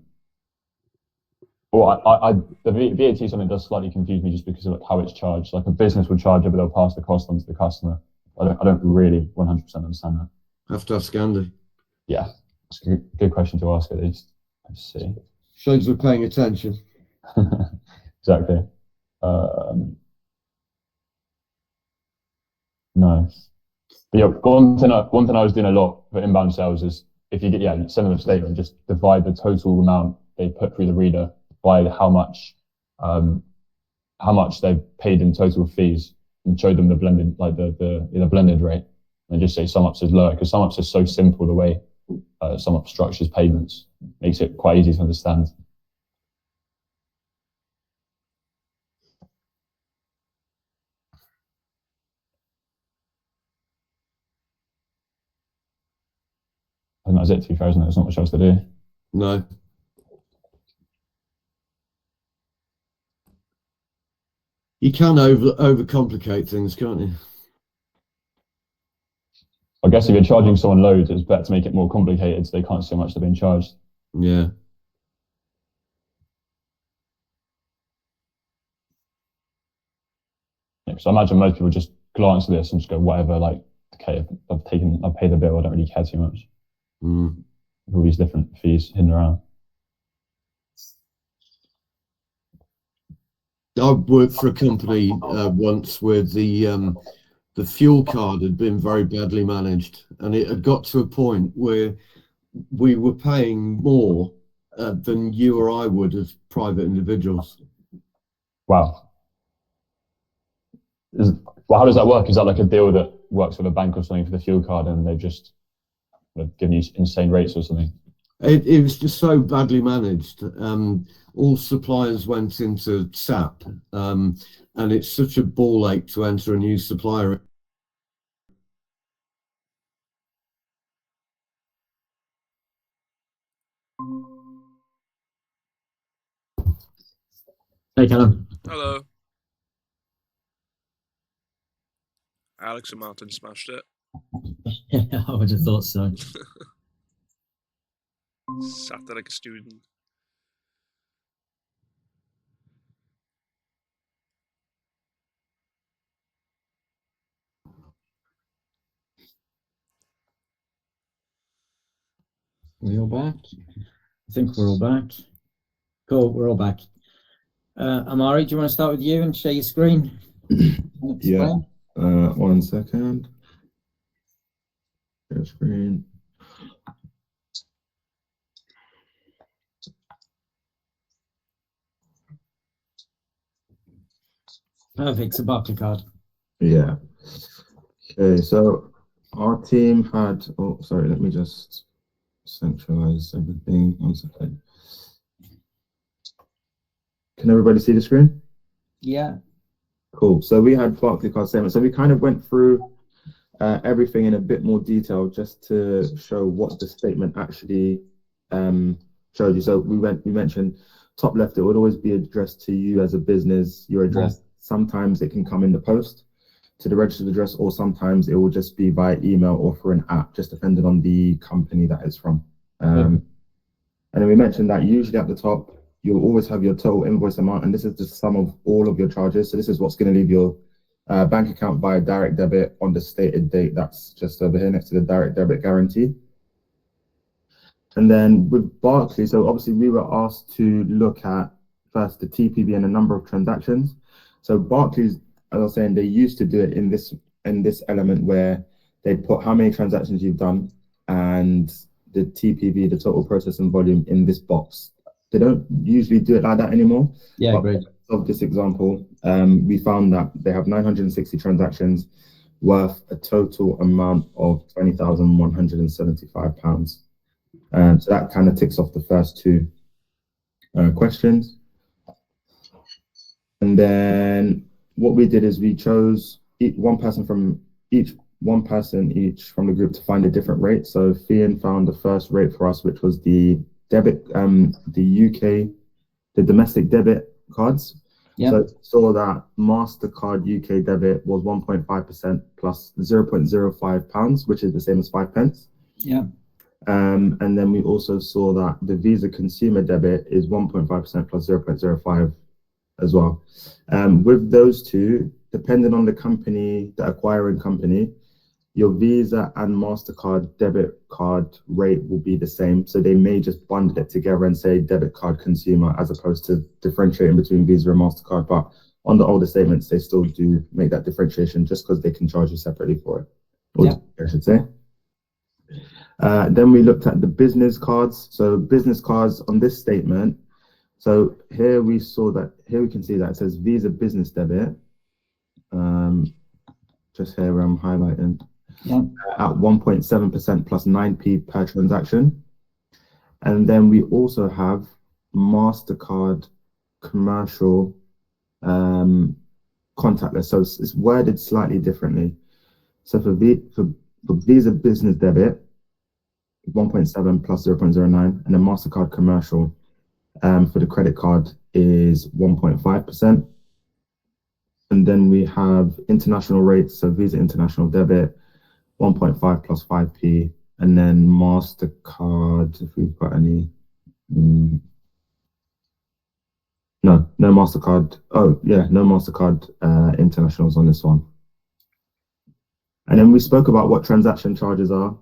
S9: VAT is something that does slightly confuse me just because of how it's charged. Like a business would charge it, but they'll pass the cost on to the customer. I don't really 100% understand that.
S4: Have to ask Andy.
S9: Yeah, it's a good question to ask at least. Let's see.
S4: Shows we're paying attention.
S9: Exactly. Nice. But yeah, one thing I was doing a lot for inbound sales is if you send them a statement, just divide the total amount they put through the reader by how much they've paid in total fees, and show them the blended, like the blended rate, and just say SumUp is lower, because SumUp is so simple the way SumUp structures payments, makes it quite easy to understand. I think that's it, to be fair, isn't it? There's not much else to do.
S4: No. You can overcomplicate things, can't you?
S9: I guess if you're charging someone loads, it's better to make it more complicated so they can't see how much they're being charged.
S4: Yeah.
S9: Yeah, so I imagine most people just glance at this and just go, whatever, like, okay, I've paid the bill, I don't really care too much.
S4: Mm.
S9: All these different fees hidden around.
S4: I worked for a company once where the fuel card had been very badly managed, and it had got to a point where we were paying more than you or I would as private individuals.
S9: Wow. Well, how does that work? Is that like a deal that works with a bank or something for the fuel card, and they've just given you insane rates or something?
S4: It was just so badly managed. All suppliers went into SAP, and it's such a ball ache to enter a new supplier.
S1: Hey, Callum.
S5: Hello. Alex and Martin smashed it.
S1: Yeah, I would have thought so.
S5: Sat there like a student.
S1: We all back? I think we're all back. Cool, we're all back. Amari, do you want to start with you and share your screen?
S3: Yeah. 1 second. Share screen.
S1: Perfect, it's a Barclaycard.
S3: Yeah. Okay, so our team had, oh, sorry, let me just centralize everything. 1 second. Can everybody see the screen?
S1: Yeah.
S3: Cool. So we had Barclaycard statement. So we kind of went through everything in a bit more detail just to show what the statement actually showed you. So we mentioned top left, it would always be addressed to you as a business, your address. Sometimes it can come in the post to the registered address, or sometimes it will just be by email or through an app, just depending on the company that it's from. And then we mentioned that usually at the top, you'll always have your total invoice amount, and this is the sum of all of your charges. So this is what's going to leave your bank account via direct debit on the stated date. That's just over here next to the direct debit guarantee. And then with Barclays, so obviously we were asked to look at first the TPV and the number of transactions. So Barclays, as I was saying, they used to do it in this element where they put how many transactions you've done and the TPV, the total processing volume, in this box. They don't usually do it like that anymore.
S1: Yeah, great.
S3: Of this example, we found that they have 960 transactions worth a total amount of £20,175. So that kind of ticks off the first two. questions. And then what we did is we chose one person each from the group to find a different rate. So Fian found the first rate for us, which was the debit, the domestic debit cards.
S1: Yeah.
S3: So saw that MasterCard UK debit was 1.5% plus 0.05 pounds, which is the same as 5 pence.
S1: Yeah.
S3: And then we also saw that the Visa consumer debit is 1.5% plus 0.05 as well. With those two, depending on the company, the acquiring company, your Visa and MasterCard debit card rate will be the same. So they may just bundle it together and say debit card consumer as opposed to differentiating between Visa and MasterCard. But on the older statements, they still do make that differentiation just because they can charge you separately for it. Or I should say. Then we looked at the business cards. So business cards on this statement. So here we saw that, here we can see that it says Visa business debit. Just here where I'm highlighting.
S1: Yeah.
S3: At 1.7% plus 9p per transaction. And then we also have MasterCard commercial contactless. So it's worded slightly differently. So for Visa business debit, 1.7 plus 0.09, and then MasterCard commercial for the credit card is 1.5%. And then we have international rates, so Visa international debit, 1.5 plus 5p, and then MasterCard, if we've got any, no MasterCard. Oh yeah, no MasterCard internationals on this one. And then we spoke about what transaction charges are,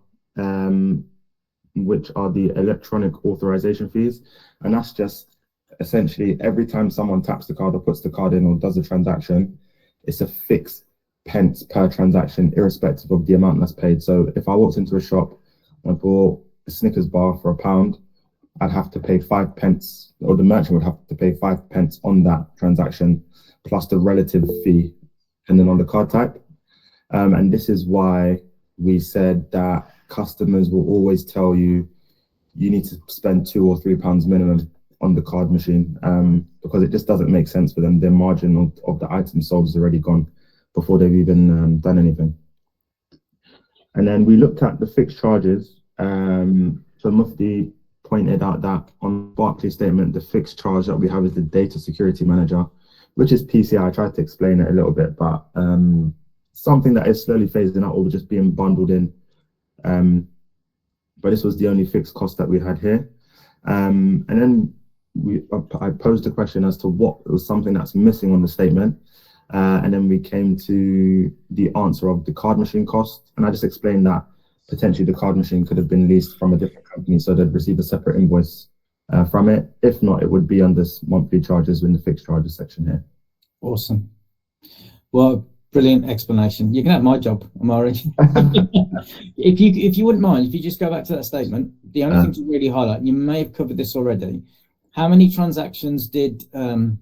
S3: which are the electronic authorization fees. And that's just essentially every time someone taps the card or puts the card in or does a transaction, it's a fixed pence per transaction, irrespective of the amount that's paid. So if I walked into a shop and bought a Snickers bar for £1, I'd have to pay 5 pence, or the merchant would have to pay 5 pence on that transaction, plus the relative fee, and then on the card type. And this is why we said that customers will always tell you you need to spend £2 or £3 minimum on the card machine, because it just doesn't make sense for them. Their margin of the item sold is already gone before they've even done anything. And then we looked at the fixed charges. So Mufti pointed out that on Barclays statement, the fixed charge that we have is the data security manager, which is PCI. I tried to explain it a little bit, but something that is slowly phasing out or just being bundled in. But this was the only fixed cost that we had here. And then I posed a question as to what was something that's missing on the statement. And then we came to the answer of the card machine cost. And I just explained that potentially the card machine could have been leased from a different company, so they'd receive a separate invoice from it. If not, it would be under monthly charges in the fixed charges section here.
S1: Awesome. Well, brilliant explanation. You can have my job, Amari. If you wouldn't mind, if you just go back to that statement, the only thing to really highlight, and you may have covered this already, how many transactions were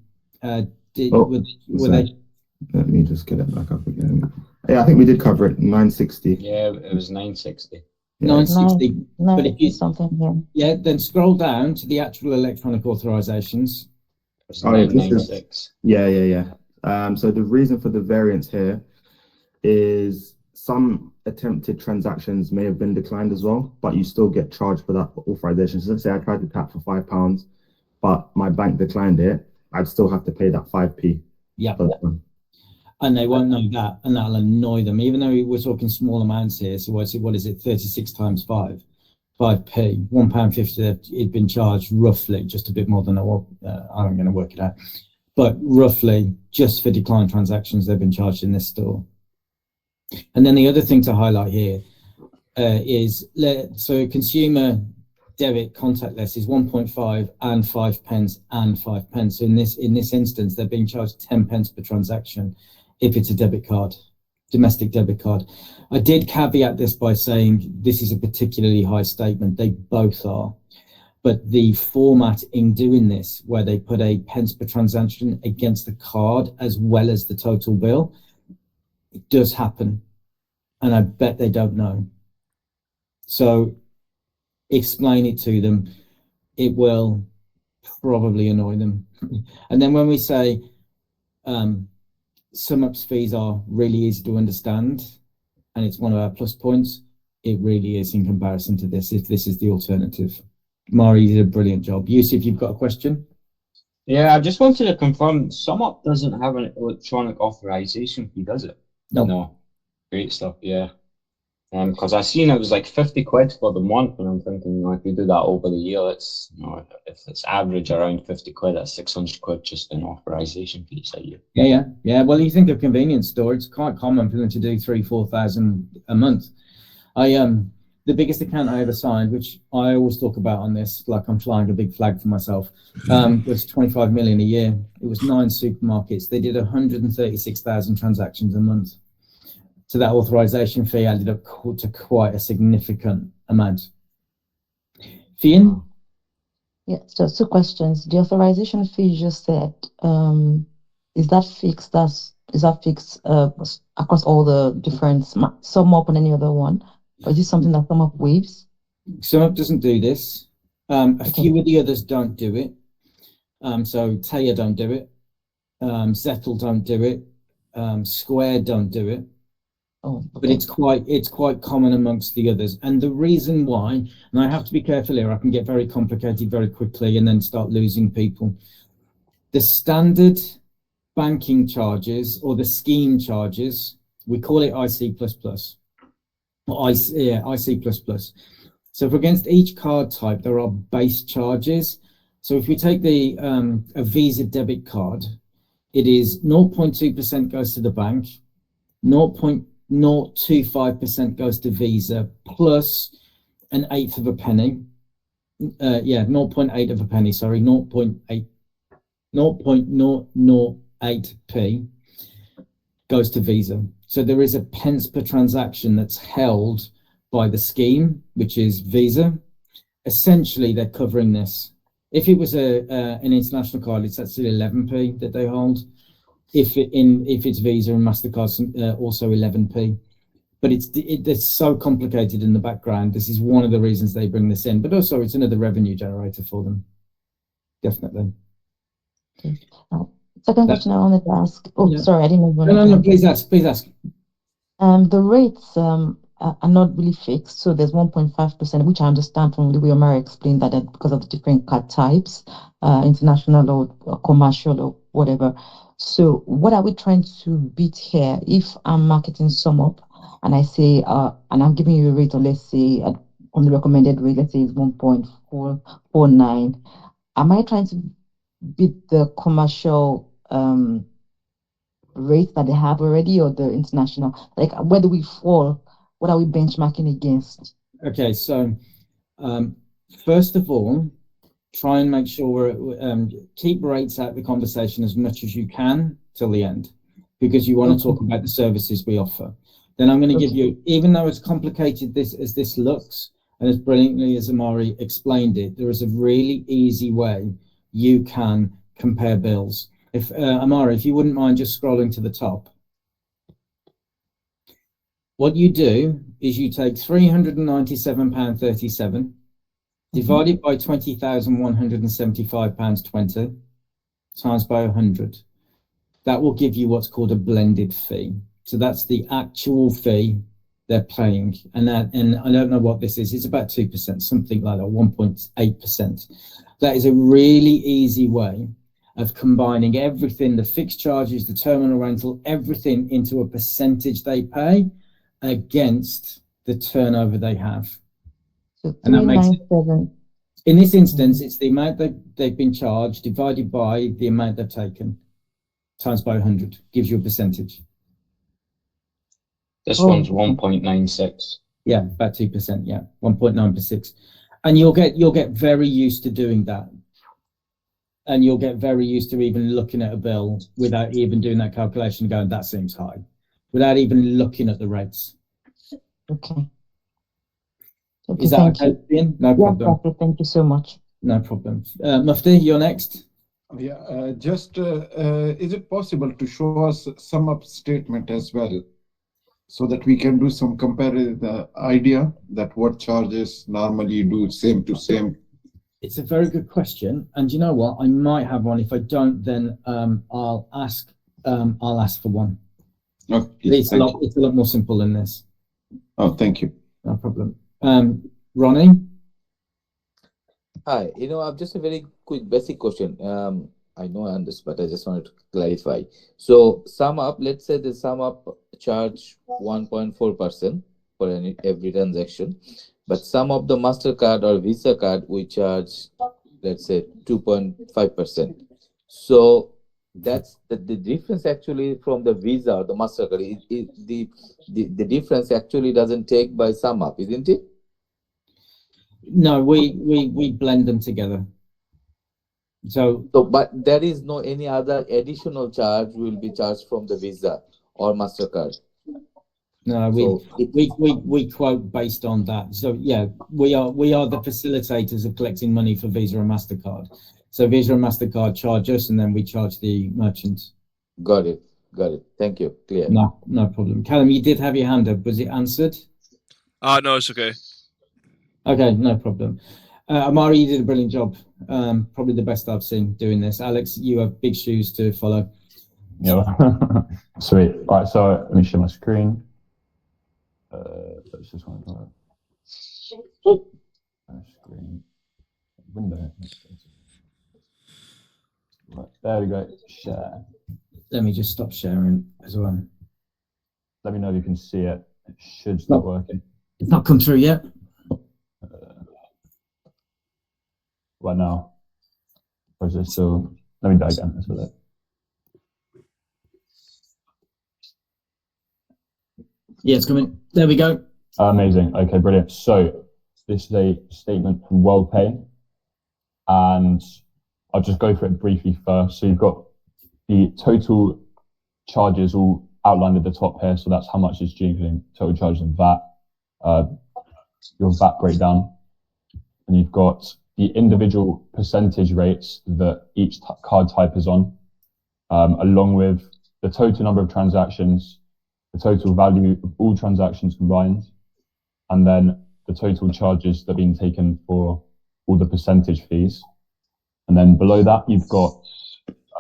S1: they?
S3: Let me just get it back up again. Yeah, I think we did cover it. 960.
S2: Yeah, it was 960.
S3: Yeah.
S1: 960. But if you
S11: something here.
S1: Yeah, then scroll down to the actual electronic authorizations.
S2: It's 996.
S3: Yeah. So the reason for the variance here is some attempted transactions may have been declined as well, but you still get charged for that authorization. So let's say I tried to tap for £5, but my bank declined it, I'd still have to pay that 5p.
S1: Yeah. And they won't know that, and that'll annoy them, even though we're talking small amounts here. So what is it? 36 times 5, 5p, £1.50. It'd been charged roughly just a bit more than I'm going to work it out, but roughly just for declined transactions they've been charged in this store. And then the other thing to highlight here is so consumer debit contactless is 1.5 and 5 pence and 5 pence. So in this instance, they're being charged 10 pence per transaction if it's a debit card, domestic debit card. I did caveat this by saying this is a particularly high statement. They both are. But the format in doing this, where they put a pence per transaction against the card as well as the total bill, it does happen. And I bet they don't know. So explain it to them. It will probably annoy them. And then when we say SumUp's fees are really easy to understand, and it's one of our plus points, it really is in comparison to this, if this is the alternative. Mari did a brilliant job. Yusuf, you've got a question?
S2: Yeah, I just wanted to confirm, SumUp doesn't have an electronic authorization fee, does it?
S1: No.
S2: No. Great stuff, yeah. Because I seen it was like 50 quid for the month, and I'm thinking, you know, if you do that over the year, it's, you know, if it's average around 50 quid, that's 600 quid just in authorization fees a year.
S1: Yeah. Well, you think of convenience store, it's quite common for them to do 3,000-4,000 a month. The biggest account I ever signed, which I always talk about on this, like I'm flying a big flag for myself, was 25 million a year. It was 9 supermarkets. They did 136,000 transactions a month. So that authorization fee added up to quite a significant amount. Fionn?
S11: Yeah, so 2 questions. The authorization fee you just said, is that fixed? Is that fixed across all the different SumUp and any other one? Or is this something that SumUp waives?
S1: SumUp doesn't do this. A few of the others don't do it. So Taya don't do it. Zettel don't do it. Square don't do it.
S11: Oh,
S1: but it's quite common amongst the others. And the reason why, and I have to be careful here, I can get very complicated very quickly and then start losing people. The standard banking charges or the scheme charges, we call it IC++, or IC++. So for against each card type, there are base charges. So if we take the a Visa debit card, it is 0.2% goes to the bank, 0.025% goes to Visa plus an eighth of a penny. 0.8 of a penny, sorry, 0.008p goes to Visa. So there is a pence per transaction that's held by the scheme, which is Visa. Essentially, they're covering this. If it was an international card, it's actually 11p that they hold. If it's Visa and MasterCard, also 11p. But it's so complicated in the background. This is one of the reasons they bring this in. But also, it's another revenue generator for them. Definitely.
S11: Okay. Second question I wanted to ask. Oh, yeah. Sorry, I didn't know.
S1: No, please ask.
S11: The rates are not really fixed. So there's 1.5%, which I understand from the way Omar explained that because of the different card types, international or commercial or whatever. So what are we trying to beat here? If I'm marketing SumUp and I say, and I'm giving you a rate, or let's say on the recommended rate, let's say it's 1.449. Am I trying to beat the commercial rates that they have already, or the international? Like, where do we fall? What are we benchmarking against?
S1: Okay, so first of all, try and make sure we're keep rates out of the conversation as much as you can till the end, because you want to talk about the services we offer. Then I'm going to give you, even though as complicated as this looks, and as brilliantly as Amari explained it, there is a really easy way you can compare bills. If Amari, if you wouldn't mind just scrolling to the top. What you do is you take £397.37 divided by £20,175.20 times by 100. That will give you what's called a blended fee. So that's the actual fee they're paying. And I don't know what this is. It's about 2%, something like that, 1.8%. That is a really easy way of combining everything, the fixed charges, the terminal rental, everything into a percentage they pay against the turnover they have.
S11: So 397.
S1: In this instance, it's the amount they've been charged divided by the amount they've taken times by 100, gives you a percentage.
S2: This one's 1.96.
S1: Yeah, about 2%. Yeah, 1.96, and you'll get very used to doing that, and you'll get very used to even looking at a bill without even doing that calculation, going, that seems high, without even looking at the rates.
S11: Okay.
S1: Is that okay, Ian? No problem.
S11: Yeah, thank you so much.
S1: No problem. Mufti, you're next.
S8: Yeah, is it possible to show us SumUp statement as well, so that we can do some comparative idea that what charges normally do same to same
S1: It's a very good question, and you know what? I might have one. If I don't, then I'll ask for one.
S8: Okay,
S1: It's a lot more simple than this.
S8: Oh, thank you.
S1: No problem. Ronnie?
S10: Hi, I've just a very quick basic question. I know I understand, but I just wanted to clarify. So SumUp, let's say the SumUp charge 1.4% for every transaction, but some of the MasterCard or Visa card we charge, let's say 2.5%. So that's the difference actually from the Visa or the MasterCard. The difference actually doesn't take by SumUp, isn't it?
S1: No, we blend them together. So,
S10: but there is no any other additional charge will be charged from the Visa or MasterCard.
S1: No, we quote based on that. So yeah, we are the facilitators of collecting money for Visa and MasterCard. So Visa and MasterCard charge us, and then we charge the merchants.
S10: Got it. Thank you. Clear.
S1: No problem. Callum, you did have your hand up. Was it answered?
S5: No, it's okay.
S1: Okay, no problem. Amari, you did a brilliant job. Probably the best I've seen doing this. Alex, you have big shoes to follow.
S9: Yeah. Sweet. All right, so let me share my screen. Let's just want to screen window. Right, there we go. Share.
S1: Let me just stop sharing as well.
S9: Let me know if you can see it. It should start working.
S1: It's not come through yet.
S9: Right now. Or is it still? Let me do it again. Let's do it.
S1: Yeah, it's coming. There we go.
S9: Amazing. Okay, brilliant. So this is a statement from WorldPay, and I'll just go through it briefly first. So you've got the total charges all outlined at the top here. So that's how much is due, including total charges and VAT, your VAT breakdown. And you've got the individual percentage rates that each card type is on, along with the total number of transactions, the total value of all transactions combined, and then the total charges that are being taken for all the percentage fees. And then below that, you've got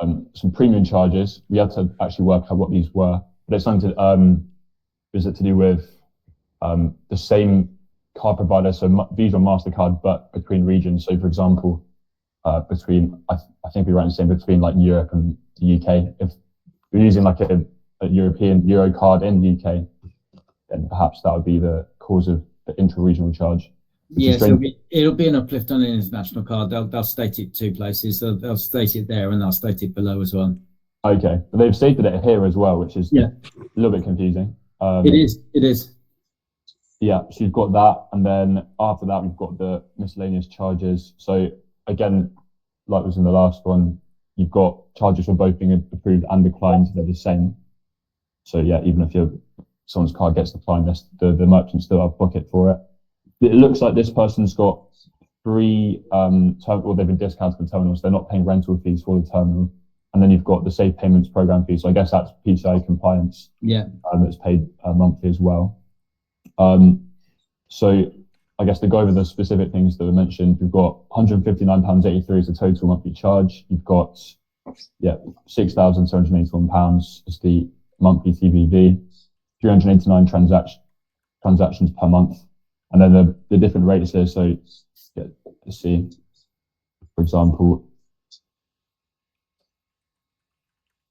S9: some premium charges. We had to actually work out what these were, but it's something to do with the same card provider, so Visa and MasterCard, but between regions. So for example, between, I think we were saying between like Europe and the UK, if you're using like a European Euro card in the UK, then perhaps that would be the cause of the intra-regional charge.
S1: Yeah, so it'll be an uplift on an international card. They'll state it two places. So they'll state it there and they'll state it below as well.
S9: Okay, but they've stated it here as well, which is a little bit confusing.
S1: It is.
S9: Yeah, so you've got that, and then after that we've got the miscellaneous charges. So again, like was in the last one, you've got charges for both being approved and declined. They're the same. So yeah, even if someone's card gets declined, the merchant still out of pocket for it. It looks like this person's got three or they've been discounted for terminals. They're not paying rental fees for the terminal, and then you've got the safe payments program fee. So I guess that's PCI compliance.
S1: Yeah,
S9: that's paid monthly as well. So I guess to go over the specific things that were mentioned, we've got £159.83 is the total monthly charge. You've got £6,781 is the monthly TVV, 389 transactions per month, and then the different rates here. So let's see, for example,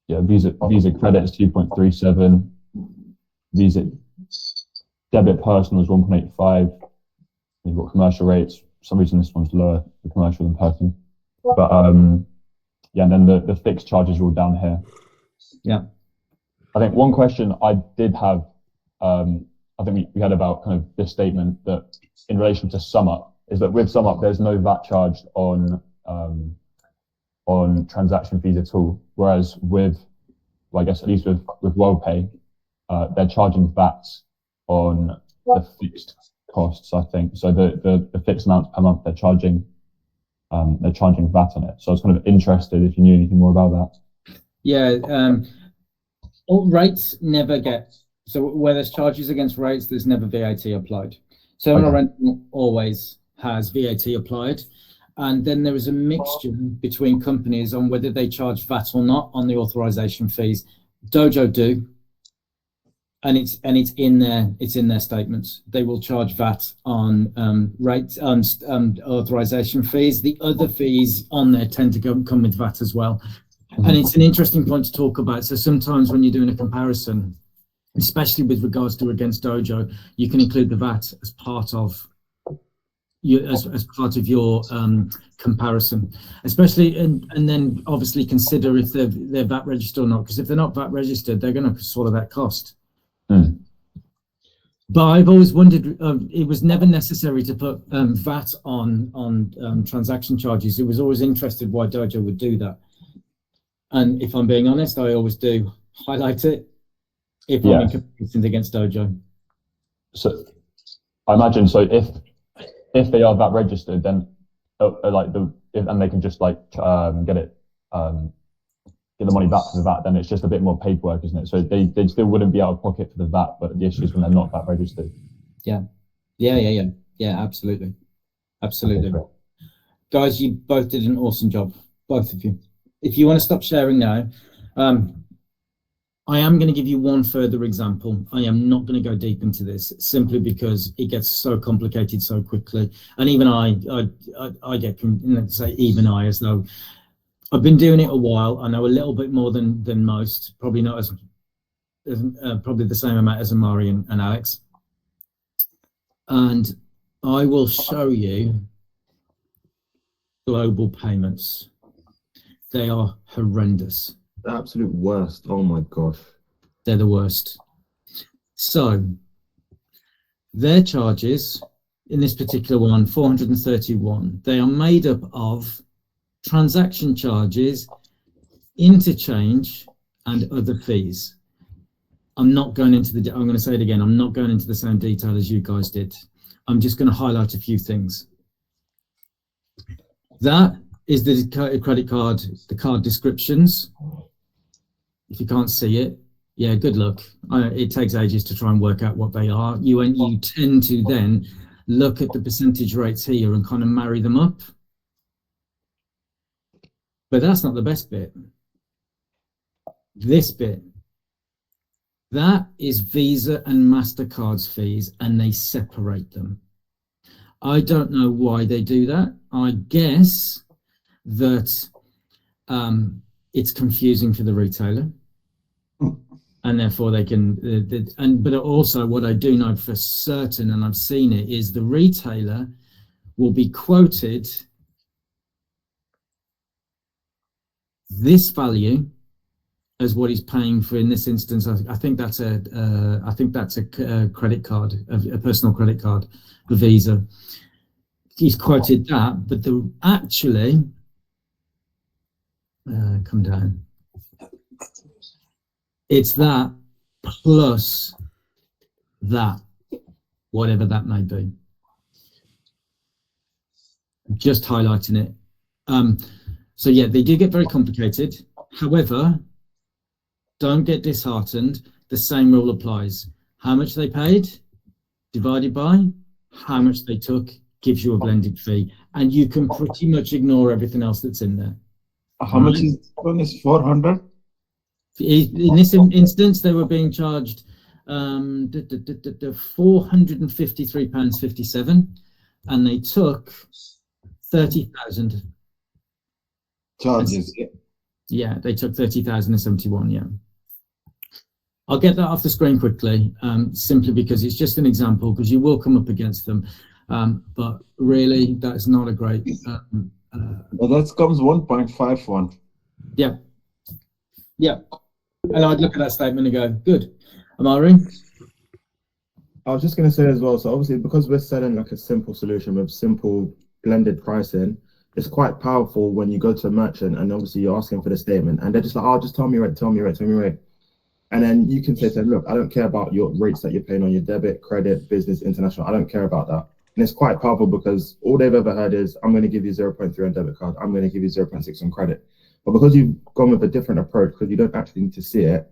S9: Visa credit is 2.37, Visa debit personal is 1.85. You've got commercial rates. For some reason this one's lower, the commercial than personal. But and then the fixed charges are all down here.
S1: Yeah.
S9: I think one question I did have, I think we had about kind of this statement that in relation to SumUp, is that with SumUp there's no VAT charged on transaction fees at all. Whereas with, well, I guess at least with WorldPay, they're charging VAT on the fixed costs, I think. So the fixed amounts per month they're charging VAT on it. So I was kind of interested if you knew anything more about that.
S1: Yeah, all rates never get, so where there's charges against rates, there's never VAT applied. So on a rental always has VAT applied. And then there is a mixture between companies on whether they charge VAT or not on the authorization fees. Dojo do, and it's in their statements. They will charge VAT on rates on authorization fees. The other fees on there tend to come with VAT as well. And it's an interesting point to talk about. So sometimes when you're doing a comparison, especially with regards to against Dojo, you can include the VAT as part of your comparison, especially and then obviously consider if they're VAT registered or not, because if they're not VAT registered, they're going to swallow that cost. But I've always wondered, it was never necessary to put VAT on transaction charges. It was always interested why Dojo would do that, and if I'm being honest, I always do highlight it if I'm in comparison against Dojo.
S9: So I imagine, so if they are VAT registered, then and they can just like get the money back for the VAT, then it's just a bit more paperwork, isn't it? So they still wouldn't be out of pocket for the VAT, but the issue is when they're not VAT registered.
S1: Yeah, absolutely.
S9: Okay,
S1: Guys, you both did an awesome job, both of you. If you want to stop sharing now, I am going to give you one further example. I am not going to go deep into this simply because it gets so complicated so quickly. And even I get, say even I, as though I've been doing it a while. I know a little bit more than most, probably not as probably the same amount as Amari and Alex. And I will show you global payments. They are horrendous.
S3: The absolute worst. Oh my gosh.
S1: They're the worst. So their charges in this particular one, 431, they are made up of transaction charges, interchange, and other fees. I'm not going into I'm going to say it again. I'm not going into the same detail as you guys did. I'm just going to highlight a few things. That is the credit card, the card descriptions. If you can't see it, yeah, good luck. It takes ages to try and work out what they are. You tend to then look at the percentage rates here and kind of marry them up. But that's not the best bit. This bit, that is Visa and MasterCard's fees, and they separate them. I don't know why they do that. I guess that it's confusing for the retailer. And therefore they can, but also what I do know for certain, and I've seen it, is the retailer will be quoted this value as what he's paying for. In this instance, I think that's a credit card, a personal credit card, a Visa. He's quoted that, but actually, come down. It's that plus that, whatever that may be. Just highlighting it. So yeah, they do get very complicated. However, don't get disheartened. The same rule applies. How much they paid divided by how much they took gives you a blended fee, and you can pretty much ignore everything else that's in there.
S8: How much is this one? Is 400?
S1: In this instance, they were being charged £453.57, and they took 30,000
S8: charges.
S1: Yeah, they took 30,071. Yeah, I'll get that off the screen quickly, simply because it's just an example, because you will come up against them, but really that's not a great.
S8: Well, that comes 1.51.
S1: Yeah. And I'd look at that statement and go, good. Amari?
S3: I was just going to say as well, so obviously because we're selling like a simple solution with simple blended pricing, it's quite powerful when you go to a merchant and obviously you're asking for the statement and they're just like, oh, just tell me rate. And then you can say to them, look, I don't care about your rates that you're paying on your debit, credit, business, international. I don't care about that. And it's quite powerful because all they've ever heard is, I'm going to give you 0.3 on debit card. I'm going to give you 0.6 on credit. But because you've gone with a different approach, because you don't actually need to see it,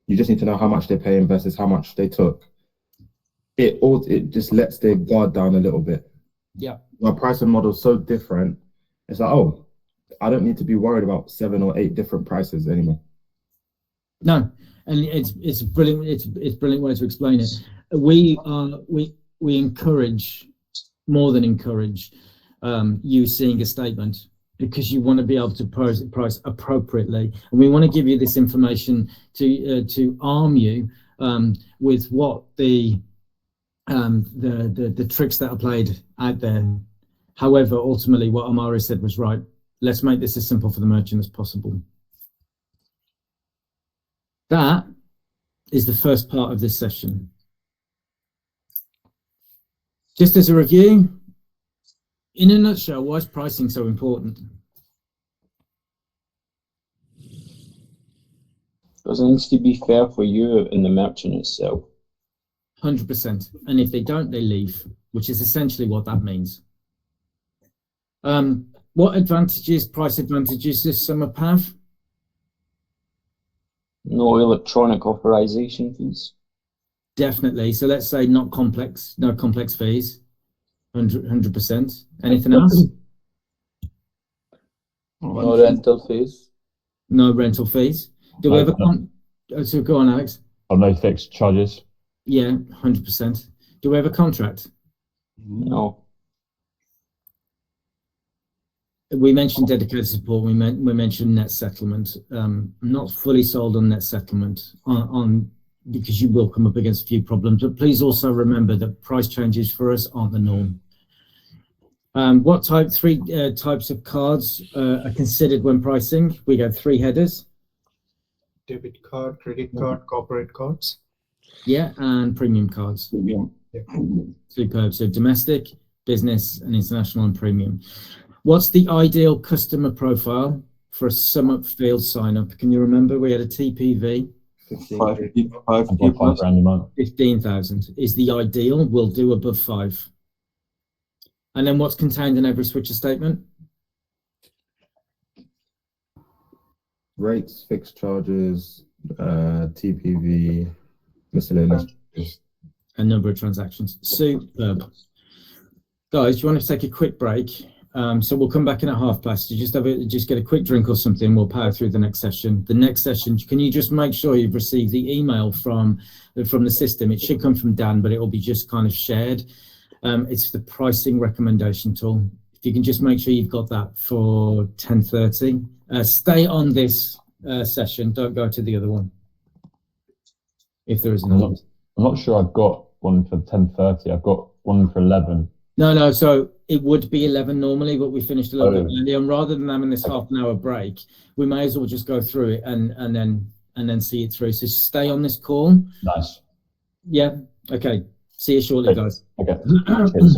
S3: you just need to know how much they're paying versus how much they took. It just lets their guard down a little bit.
S1: Yeah.
S3: Our pricing model is so different It's like, oh, I don't need to be worried about 7 or 8 different prices anymore.
S1: No, and it's brilliant. It's brilliant way to explain it. We encourage, more than encourage, you seeing a statement, because you want to be able to price appropriately, and we want to give you this information to arm you with what the tricks that are played out there. However, ultimately, what Amari said was right. Let's make this as simple for the merchant as possible. That is the first part of this session. Just as a review, in a nutshell, why is pricing so important?
S2: Because it needs to be fair for you and the merchant itself.
S1: 100%. And if they don't, they leave, which is essentially what that means. What advantages, price advantages, does SumUp have?
S2: No electronic authorization fees.
S1: Definitely. So let's say not complex, no complex fees. 100%. Anything else?
S10: No rental fees.
S1: No rental fees. Do we have a so go on, Alex?
S9: No fixed charges.
S1: Yeah, 100%. Do we have a contract?
S2: No.
S1: We mentioned dedicated support. We mentioned net settlement. I'm not fully sold on net settlement on because you will come up against a few problems. But please also remember that price changes for us aren't the norm. What three types of cards are considered when pricing? We got 3 headers.
S6: Debit card, credit card, corporate cards.
S1: Yeah, and premium cards.
S6: Yeah.
S1: Superb. So domestic, business, and international and premium. What's the ideal customer profile for a SumUp field sign up? Can you remember we had a TPV? 15,000 is the ideal. We'll do above 5. And then what's contained in every switcher statement?
S3: Rates, fixed charges, TPV, miscellaneous.
S1: A number of transactions. Superb. Guys, do you want to take a quick break? So we'll come back in at 1:30. Just get a quick drink or something. We'll power through the next session. The next session, can you just make sure you've received the email from the system? It should come from Dan, but it will be just kind of shared. It's the pricing recommendation tool. If you can just make sure you've got that for 10:30. Stay on this session. Don't go to the other one. If there is another.
S9: I'm not sure I've got one for 10:30. I've got one for 11.
S1: No. So it would be 11 normally, but we finished a little bit early. And rather than having this half an hour break, we may as well just go through it and then see it through. So stay on this call.
S9: Nice.
S1: Yeah. Okay. See you shortly, guys.
S9: Okay. Cheers.